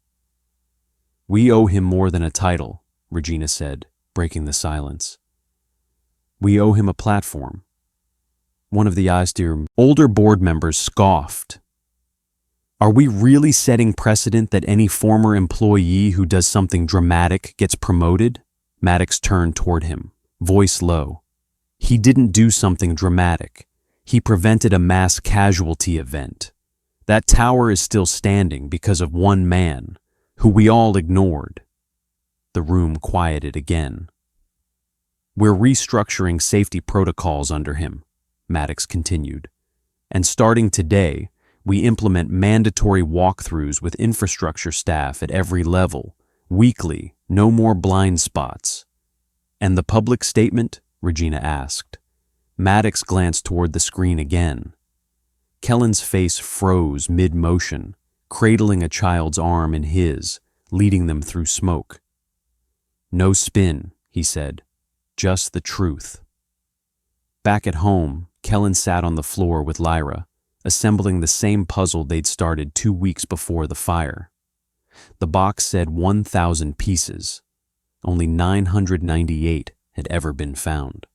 "We owe him more than a title," Regina said, breaking the silence. "We owe him a platform." One of the austere, older board members scoffed. "Are we really setting precedent that any former employee who does something dramatic gets promoted?" Maddox turned toward him, voice low. "He didn't do something dramatic. He prevented a mass casualty event. That tower is still standing because of one man, who we all ignored." The room quieted again. "We're restructuring safety protocols under him," Maddox continued. "And starting today, we implement mandatory walkthroughs with infrastructure staff at every level, weekly, no more blind spots." "And the public statement?" Regina asked. Maddox glanced toward the screen again. Kellen's face froze mid-motion, cradling a child's arm in his, leading them through smoke. "No spin," he said. "Just the truth." Back at home, Kellen sat on the floor with Lyra, assembling the same puzzle they'd started 2 weeks before the fire. The box said 1,000 pieces. Only 998 had ever been found.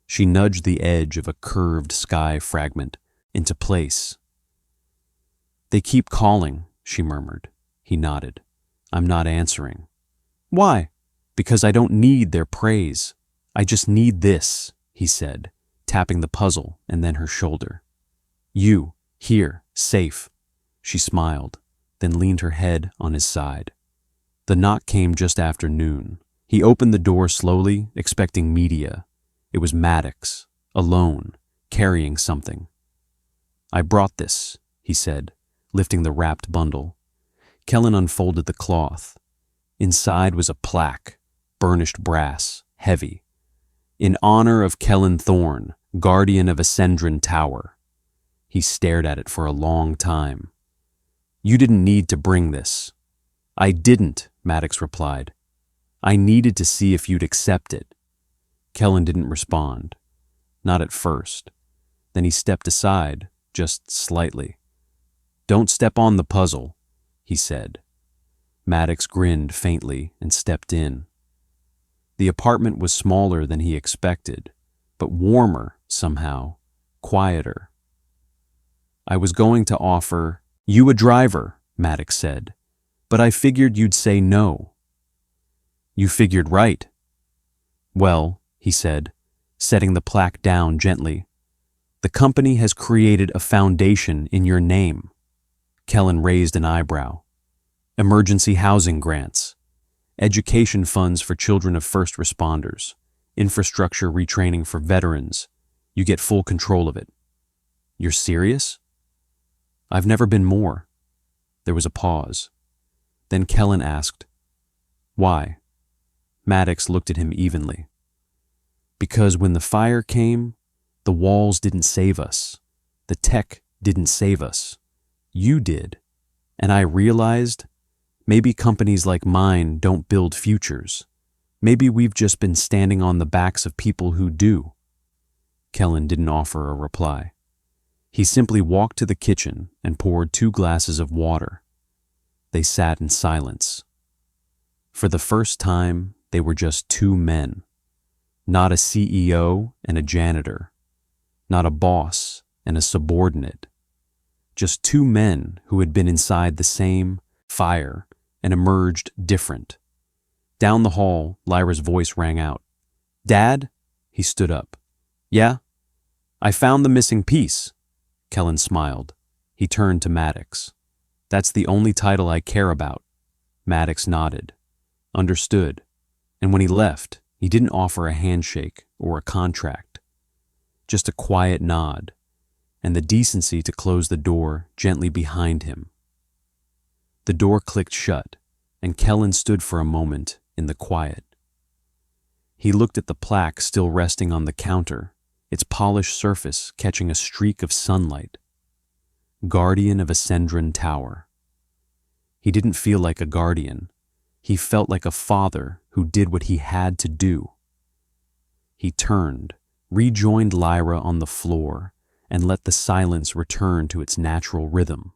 She nudged the edge of a curved sky fragment into place. "They keep calling," she murmured. He nodded. "I'm not answering." "Why?" "Because I don't need their praise. I just need this," he said, tapping the puzzle and then her shoulder. "You, here, safe." She smiled, then leaned her head on his side. The knock came just after noon. He opened the door slowly, expecting media. It was Maddox, alone, carrying something. "I brought this," he said, lifting the wrapped bundle. Kellen unfolded the cloth. Inside was a plaque, burnished brass, heavy. In honor of Kellen Thorne, guardian of Ascendron Tower. He stared at it for a long time. You didn't need to bring this. I didn't, Maddox replied. I needed to see if you'd accept it. Kellen didn't respond. Not at first. Then he stepped aside, just slightly. Don't step on the puzzle, he said. Maddox grinned faintly and stepped in. The apartment was smaller than he expected, but warmer somehow, quieter. I was going to offer you a driver, Maddox said, but I figured you'd say no. You figured right. Well, he said, setting the plaque down gently, the company has created a foundation in your name. Kellen raised an eyebrow. Emergency housing grants, education funds for children of first responders, infrastructure retraining for veterans. You get full control of it. You're serious? I've never been more. There was a pause. Then Kellen asked, why? Maddox looked at him evenly. Because when the fire came, the walls didn't save us. The tech didn't save us. You did. And I realized maybe companies like mine don't build futures. Maybe we've just been standing on the backs of people who do. Kellen didn't offer a reply. He simply walked to the kitchen and poured 2 glasses of water. They sat in silence. For the first time, they were just 2 men. Not a CEO and a janitor. Not a boss and a subordinate. Just 2 men who had been inside the same fire and emerged different. Down the hall, Lyra's voice rang out. Dad? He stood up. Yeah? I found the missing piece. Kellen smiled. He turned to Maddox. That's the only title I care about. Maddox nodded. Understood. And when he left, he didn't offer a handshake or a contract. Just a quiet nod, and the decency to close the door gently behind him. The door clicked shut, and Kellen stood for a moment in the quiet. He looked at the plaque still resting on the counter, its polished surface catching a streak of sunlight. Guardian of Ascendron Tower. He didn't feel like a guardian. He felt like a father who did what he had to do. He turned, rejoined Lyra on the floor, and let the silence return to its natural rhythm.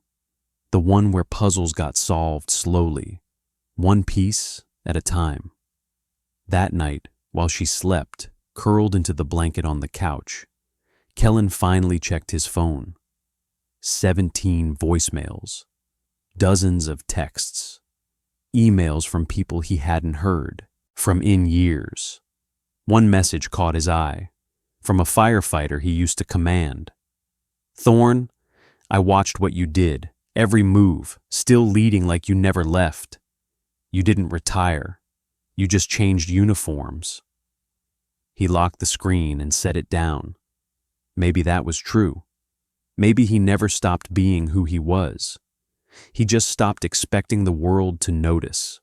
The one where puzzles got solved slowly, one piece at a time. That night, while she slept, curled into the blanket on the couch, Kellen finally checked his phone. 17 voicemails, dozens of texts, emails from people he hadn't heard from in years. One message caught his eye, from a firefighter he used to command. Thorne, I watched what you did, every move, still leading like you never left. You didn't retire. You just changed uniforms. He locked the screen and set it down. Maybe that was true. Maybe he never stopped being who he was. He just stopped expecting the world to notice.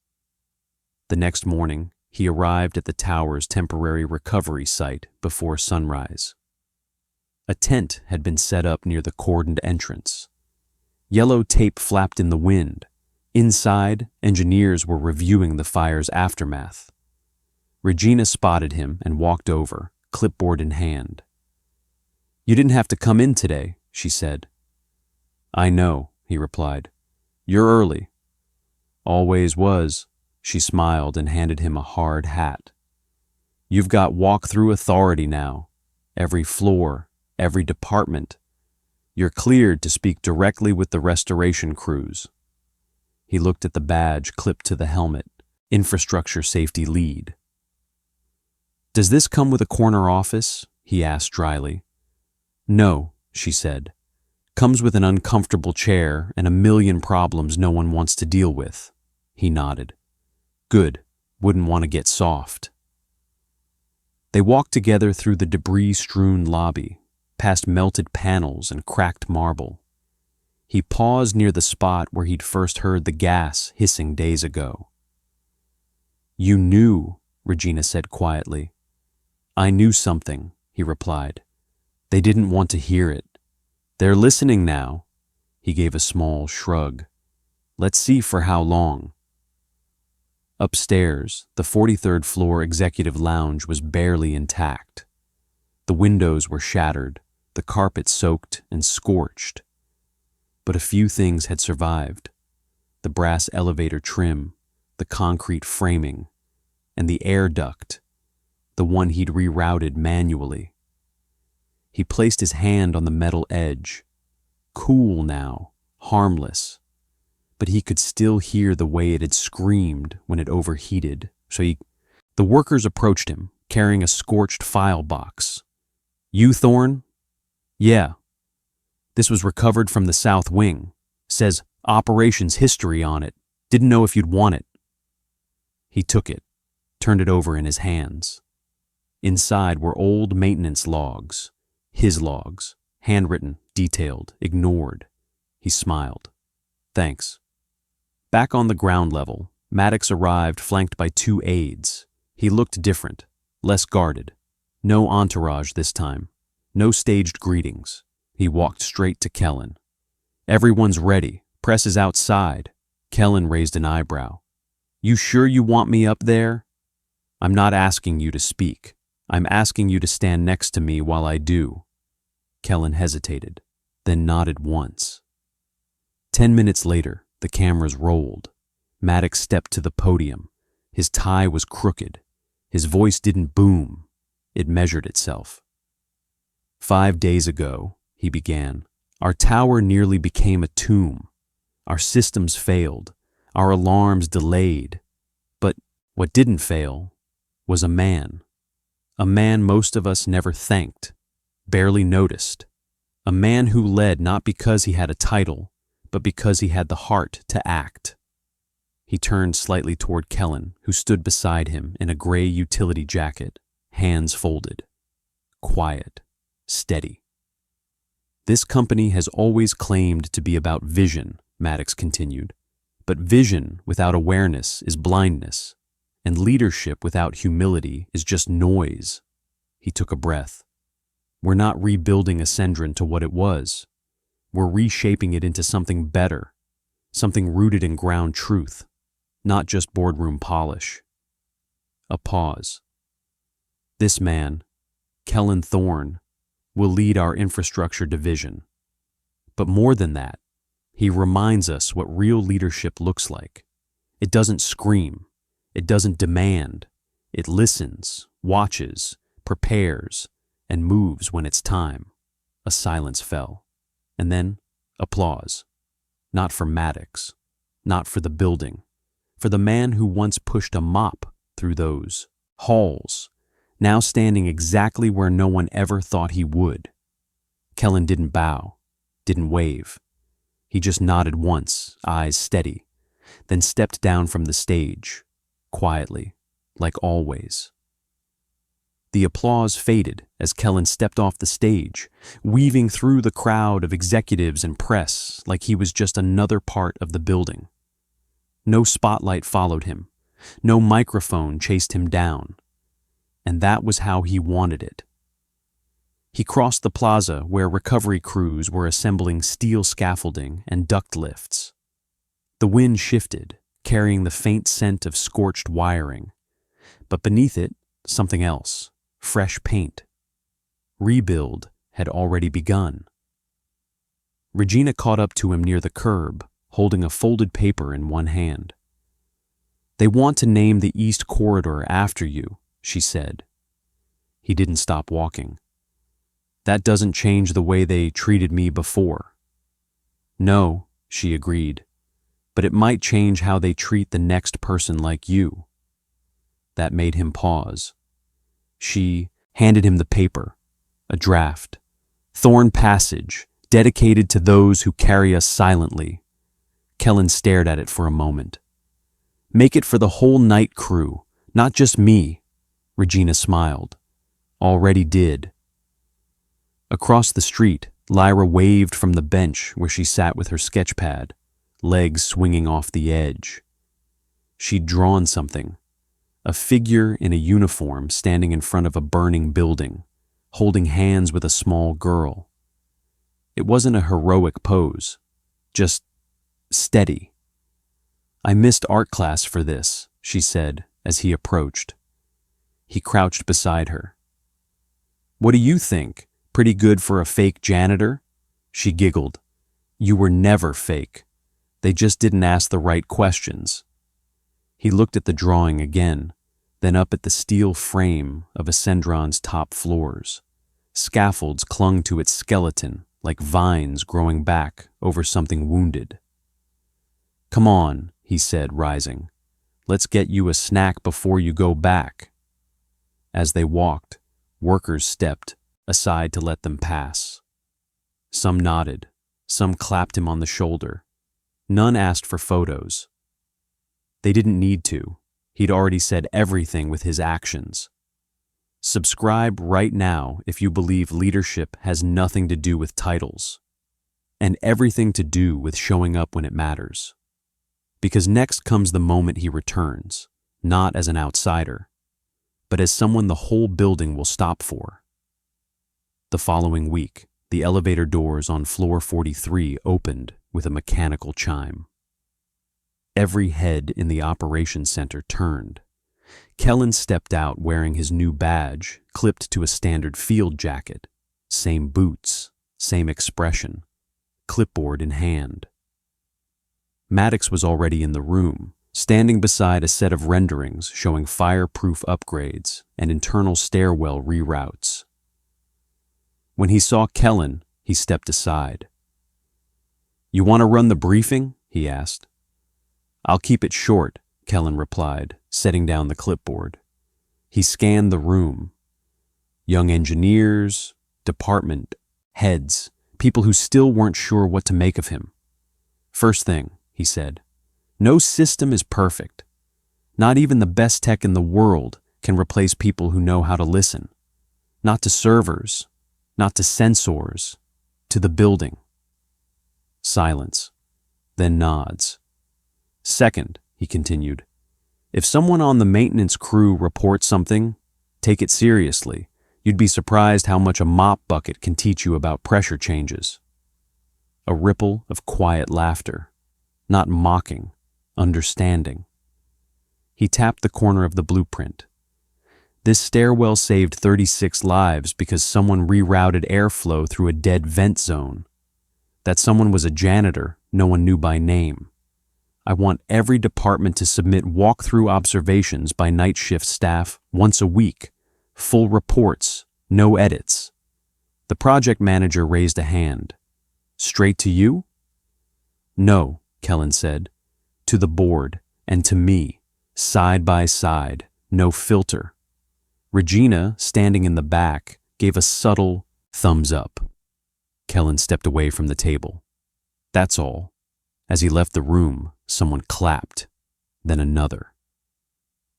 The next morning, he arrived at the tower's temporary recovery site before sunrise. A tent had been set up near the cordoned entrance. Yellow tape flapped in the wind. Inside, engineers were reviewing the fire's aftermath. Regina spotted him and walked over, clipboard in hand. You didn't have to come in today, she said. I know, he replied. You're early. Always was, she smiled and handed him a hard hat. You've got walk-through authority now. Every floor, every department. You're cleared to speak directly with the restoration crews. He looked at the badge clipped to the helmet, Infrastructure Safety Lead. Does this come with a corner office? He asked dryly. No, she said. Comes with an uncomfortable chair and a million problems no one wants to deal with. He nodded. Good. Wouldn't want to get soft. They walked together through the debris-strewn lobby, past melted panels and cracked marble. He paused near the spot where he'd first heard the gas hissing days ago. "You knew," Regina said quietly. "I knew something," he replied. "They didn't want to hear it. They're listening now." He gave a small shrug. "Let's see for how long." Upstairs, the 43rd floor executive lounge was barely intact. The windows were shattered, the carpet soaked and scorched. But a few things had survived: the brass elevator trim, the concrete framing, and the air duct, the one he'd rerouted manually. He placed his hand on the metal edge. Cool now, harmless, but he could still hear the way it had screamed when it overheated. The workers approached him, carrying a scorched file box. "You, Thorne?" "Yeah. This was recovered from the South Wing. Says operations history on it. Didn't know if you'd want it." He took it, turned it over in his hands. Inside were old maintenance logs. His logs, handwritten, detailed, ignored. He smiled. "Thanks." Back on the ground level, Maddox arrived flanked by 2 aides. He looked different, less guarded. No entourage this time. No staged greetings. He walked straight to Kellen. "Everyone's ready. Press is outside." Kellen raised an eyebrow. "You sure you want me up there?" "I'm not asking you to speak. I'm asking you to stand next to me while I do." Kellen hesitated, then nodded once. 10 minutes later, the cameras rolled. Maddox stepped to the podium. His tie was crooked. His voice didn't boom. It measured itself. "5 days ago," he began, "our tower nearly became a tomb. Our systems failed. Our alarms delayed. But what didn't fail was a man. A man most of us never thanked, barely noticed. A man who led not because he had a title, but because he had the heart to act." He turned slightly toward Kellen, who stood beside him in a gray utility jacket, hands folded. Quiet, steady. "This company has always claimed to be about vision," Maddox continued. "But vision without awareness is blindness, and leadership without humility is just noise." He took a breath. "We're not rebuilding Ascendron to what it was. We're reshaping it into something better, something rooted in ground truth, not just boardroom polish." A pause. "This man, Kellen Thorne, will lead our infrastructure division. But more than that, he reminds us what real leadership looks like. It doesn't scream. It doesn't demand. It listens, watches, prepares, and moves when it's time." A silence fell. And then applause. Not for Maddox, not for the building, for the man who once pushed a mop through those halls, now standing exactly where no one ever thought he would. Kellen didn't bow, didn't wave. He just nodded once, eyes steady, then stepped down from the stage, quietly, like always. The applause faded as Kellen stepped off the stage, weaving through the crowd of executives and press like he was just another part of the building. No spotlight followed him. No microphone chased him down. And that was how he wanted it. He crossed the plaza where recovery crews were assembling steel scaffolding and duct lifts. The wind shifted, carrying the faint scent of scorched wiring. But beneath it, something else. Fresh paint. Rebuild had already begun. Regina caught up to him near the curb, holding a folded paper in one hand. "They want to name the East Corridor after you," she said. He didn't stop walking. "That doesn't change the way they treated me before." "No," she agreed, "but it might change how they treat the next person like you." That made him pause. She handed him the paper, a draft. "Thorn Passage, dedicated to those who carry us silently." Kellen stared at it for a moment. "Make it for the whole night crew, not just me." Regina smiled. "Already did." Across the street, Lyra waved from the bench where she sat with her sketch pad, legs swinging off the edge. She'd drawn something, a figure in a uniform standing in front of a burning building, holding hands with a small girl. It wasn't a heroic pose, just steady. "I missed art class for this," she said as he approached. He crouched beside her. "What do you think? Pretty good for a fake janitor?" She giggled. "You were never fake. They just didn't ask the right questions." He looked at the drawing again, then up at the steel frame of Ascendron's top floors. Scaffolds clung to its skeleton like vines growing back over something wounded. "Come on," he said, rising. "Let's get you a snack before you go back." As they walked, workers stepped aside to let them pass. Some nodded, some clapped him on the shoulder. None asked for photos. They didn't need to. He'd already said everything with his actions. Subscribe right now if you believe leadership has nothing to do with titles, and everything to do with showing up when it matters. Because next comes the moment he returns, not as an outsider, but as someone the whole building will stop for. The following week, the elevator doors on floor 43 opened with a mechanical chime. Every head in the operations center turned. Kellen stepped out wearing his new badge, clipped to a standard field jacket. Same boots, same expression, clipboard in hand. Maddox was already in the room, standing beside a set of renderings showing fireproof upgrades and internal stairwell reroutes. When he saw Kellen, he stepped aside. "You want to run the briefing?" he asked. "I'll keep it short," Kellen replied, setting down the clipboard. He scanned the room. Young engineers, department heads, people who still weren't sure what to make of him. "First thing," he said, "no system is perfect. Not even the best tech in the world can replace people who know how to listen. Not to servers, not to sensors, to the building." Silence, then nods. "Second," he continued, "if someone on the maintenance crew reports something, take it seriously. You'd be surprised how much a mop bucket can teach you about pressure changes." A ripple of quiet laughter, not mocking, understanding. He tapped the corner of the blueprint. "This stairwell saved 36 lives because someone rerouted airflow through a dead vent zone. That someone was a janitor no one knew by name. I want every department to submit walkthrough observations by night shift staff once a week, full reports, no edits." The project manager raised a hand. "Straight to you?" "No," Kellen said. "To the board and to me, side by side, no filter." Regina, standing in the back, gave a subtle thumbs up. Kellen stepped away from the table. "That's all." As he left the room, someone clapped, then another.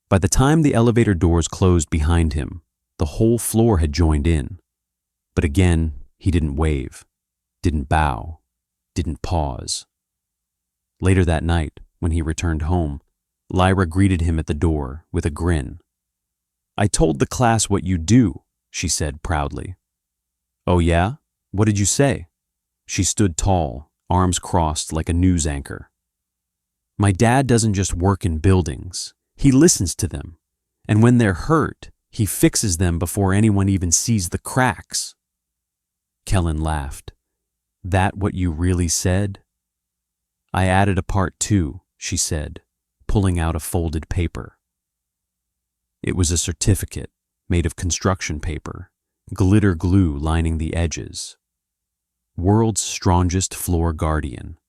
By the time the elevator doors closed behind him, the whole floor had joined in. But again, he didn't wave, didn't bow, didn't pause. Later that night, when he returned home, Lyra greeted him at the door with a grin. "I told the class what you do," she said proudly. "Oh yeah? What did you say?" She stood tall, arms crossed like a news anchor. "My dad doesn't just work in buildings. He listens to them. And when they're hurt, he fixes them before anyone even sees the cracks." Kellen laughed. "That what you really said?" "I added a part too," she said, pulling out a folded paper. It was a certificate made of construction paper, glitter glue lining the edges. "World's strongest floor guardian."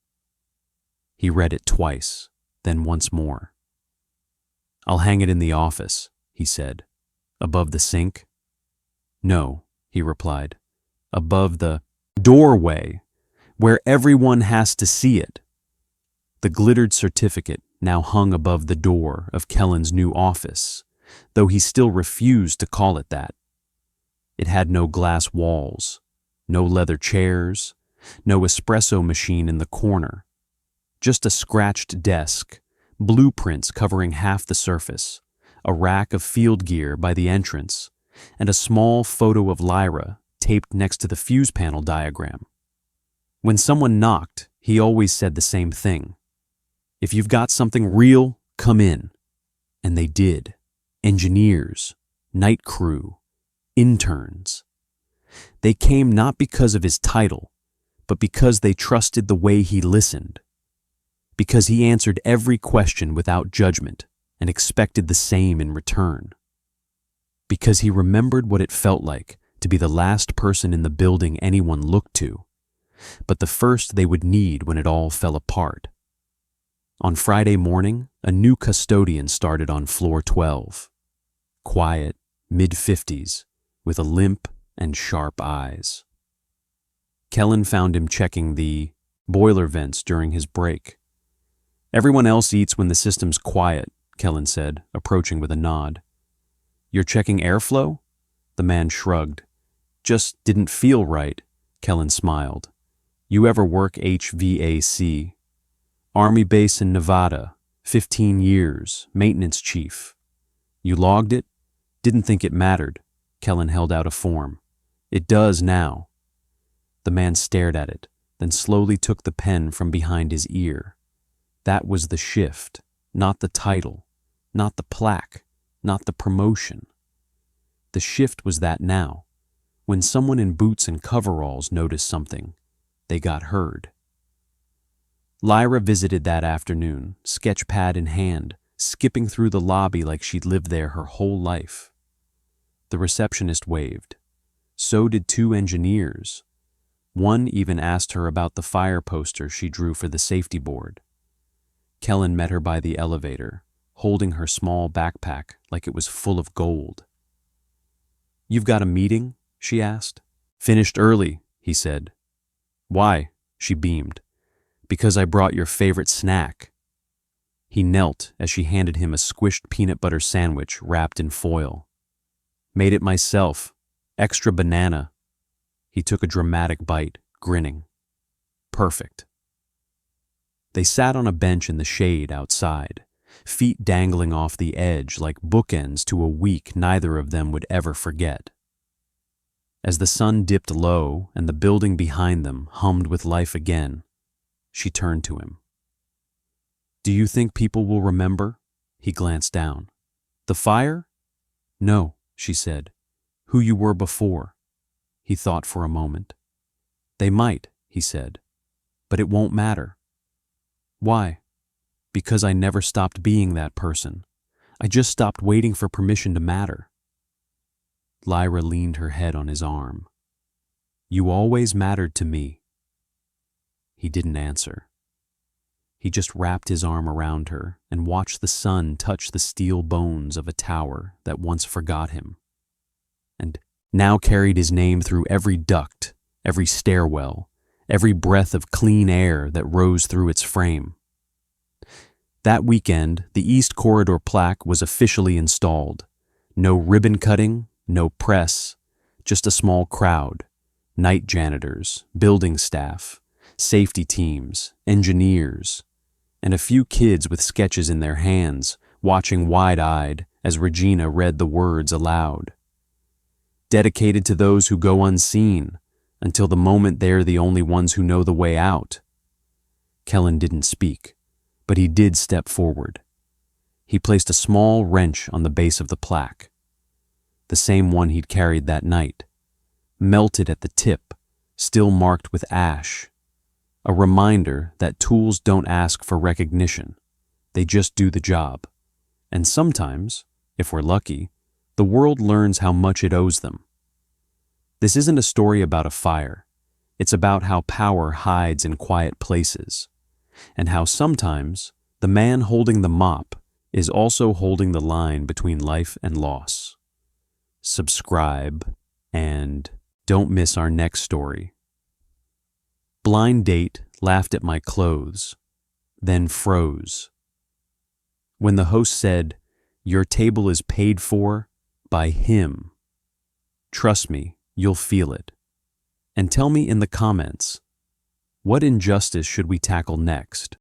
He read it twice, then once more. "I'll hang it in the office," he said. "Above the sink?" "No," he replied. "Above the doorway, where everyone has to see it." The glittered certificate now hung above the door of Kellen's new office, though he still refused to call it that. It had no glass walls, No leather chairs, no espresso machine in the corner. Just a scratched desk, blueprints covering half the surface, a rack of field gear by the entrance, and a small photo of Lyra taped next to the fuse panel diagram. When someone knocked, he always said the same thing. If you've got something real, come in. And they did. Engineers, night crew, interns. They came not because of his title, but because they trusted the way he listened. Because he answered every question without judgment and expected the same in return. Because he remembered what it felt like to be the last person in the building anyone looked to, but the first they would need when it all fell apart. On Friday morning, a new custodian started on floor 12. Quiet, mid-50s, with a limp and sharp eyes. Kellen found him checking the boiler vents during his break. Everyone else eats when the system's quiet, Kellen said, approaching with a nod. You're checking airflow? The man shrugged. Just didn't feel right, Kellen smiled. You ever work HVAC? Army base in Nevada, 15 years, maintenance chief. You logged it? Didn't think it mattered. Kellen held out a form. It does now. The man stared at it, then slowly took the pen from behind his ear. That was the shift, not the title, not the plaque, not the promotion. The shift was that now, when someone in boots and coveralls noticed something, they got heard. Lyra visited that afternoon, sketchpad in hand, skipping through the lobby like she'd lived there her whole life. The receptionist waved. So did two engineers. One even asked her about the fire poster she drew for the safety board. Kellen met her by the elevator, holding her small backpack like it was full of gold. You've got a meeting? She asked. Finished early, he said. Why? She beamed. Because I brought your favorite snack. He knelt as she handed him a squished peanut butter sandwich wrapped in foil. Made it myself. Extra banana. He took a dramatic bite, grinning. Perfect. They sat on a bench in the shade outside, feet dangling off the edge like bookends to a week neither of them would ever forget. As the sun dipped low and the building behind them hummed with life again, she turned to him. Do you think people will remember? He glanced down. The fire? No, she said. Who you were before. He thought for a moment. They might, he said, but it won't matter. Why? Because I never stopped being that person. I just stopped waiting for permission to matter. Lyra leaned her head on his arm. You always mattered to me. He didn't answer. He just wrapped his arm around her and watched the sun touch the steel bones of a tower that once forgot him, and now carried his name through every duct, every stairwell, every breath of clean air that rose through its frame. That weekend, the East Corridor plaque was officially installed. No ribbon cutting, no press, just a small crowd, night janitors, building staff, safety teams, engineers, and a few kids with sketches in their hands, watching wide-eyed as Regina read the words aloud. Dedicated to those who go unseen, until the moment they're the only ones who know the way out. Kellen didn't speak, but he did step forward. He placed a small wrench on the base of the plaque, the same one he'd carried that night, melted at the tip, still marked with ash. A reminder that tools don't ask for recognition. They just do the job. And sometimes, if we're lucky, the world learns how much it owes them. This isn't a story about a fire. It's about how power hides in quiet places, and how sometimes the man holding the mop is also holding the line between life and loss. Subscribe, and don't miss our next story. Blind date laughed at my clothes, then froze. When the host said, "Your table is paid for by him. Trust me, you'll feel it." And tell me in the comments, what injustice should we tackle next?